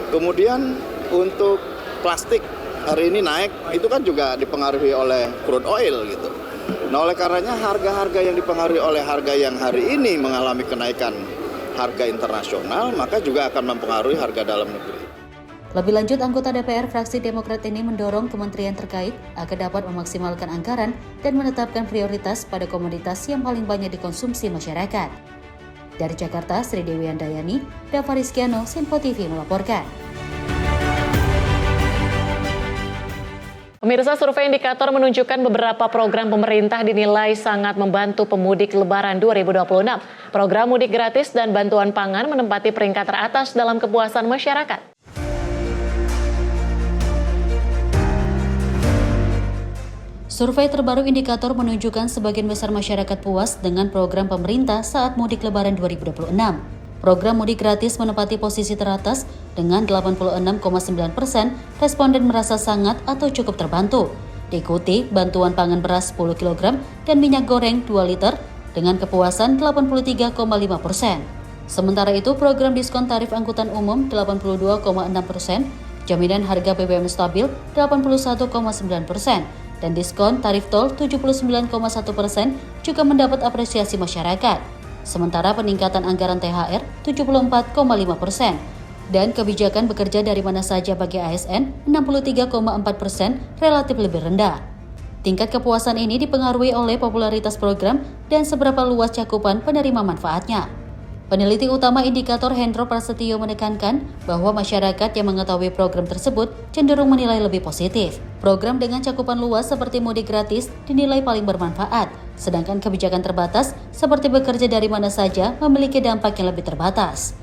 Kemudian untuk plastik hari ini naik, itu kan juga dipengaruhi oleh crude oil gitu. Nah, oleh karenanya harga-harga yang dipengaruhi oleh harga yang hari ini mengalami kenaikan harga internasional, maka juga akan mempengaruhi harga dalam negeri. Lebih lanjut, anggota DPR fraksi Demokrat ini mendorong kementerian terkait agar dapat memaksimalkan anggaran dan menetapkan prioritas pada komoditas yang paling banyak dikonsumsi masyarakat. Dari Jakarta, Sri Dewi Andayani, Dava Rizkiano, Sinpo TV melaporkan. Pemirsa, survei indikator menunjukkan beberapa program pemerintah dinilai sangat membantu pemudik Lebaran 2026. Program mudik gratis dan bantuan pangan menempati peringkat teratas dalam kepuasan masyarakat. Survei terbaru indikator menunjukkan sebagian besar masyarakat puas dengan program pemerintah saat mudik Lebaran 2026. Program mudik gratis menempati posisi teratas dengan 86,9%, responden merasa sangat atau cukup terbantu. Diikuti bantuan pangan beras 10 kg dan minyak goreng 2 liter dengan kepuasan 83,5%. Sementara itu, program diskon tarif angkutan umum 82,6%, jaminan harga BBM stabil 81,9%. Dan diskon tarif tol 79,1% juga mendapat apresiasi masyarakat. Sementara peningkatan anggaran THR 74,5% dan kebijakan bekerja dari mana saja bagi ASN 63,4% relatif lebih rendah. Tingkat kepuasan ini dipengaruhi oleh popularitas program dan seberapa luas cakupan penerima manfaatnya. Peneliti utama indikator Hendro Prasetyo menekankan bahwa masyarakat yang mengetahui program tersebut cenderung menilai lebih positif. Program dengan cakupan luas seperti mudik gratis dinilai paling bermanfaat, sedangkan kebijakan terbatas seperti bekerja dari mana saja memiliki dampak yang lebih terbatas.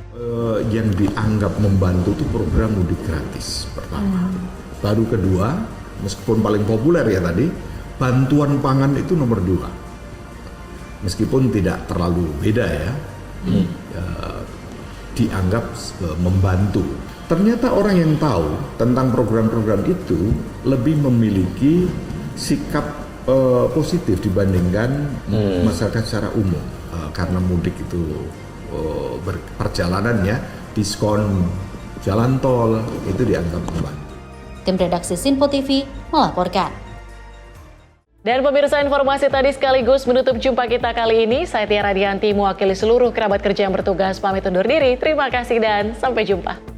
Yang dianggap membantu itu program mudik gratis pertama. Baru kedua, meskipun paling populer ya tadi, bantuan pangan itu nomor 2. Meskipun tidak terlalu beda ya. dianggap membantu. Ternyata orang yang tahu tentang program-program itu lebih memiliki sikap positif dibandingkan masyarakat secara umum, karena mudik itu perjalanannya diskon jalan tol itu dianggap membantu. Tim redaksi Sinpo TV melaporkan. Dan pemirsa, informasi tadi sekaligus menutup jumpa kita kali ini. Saya Tia Radianti mewakili seluruh kerabat kerja yang bertugas pamit undur diri. Terima kasih dan sampai jumpa.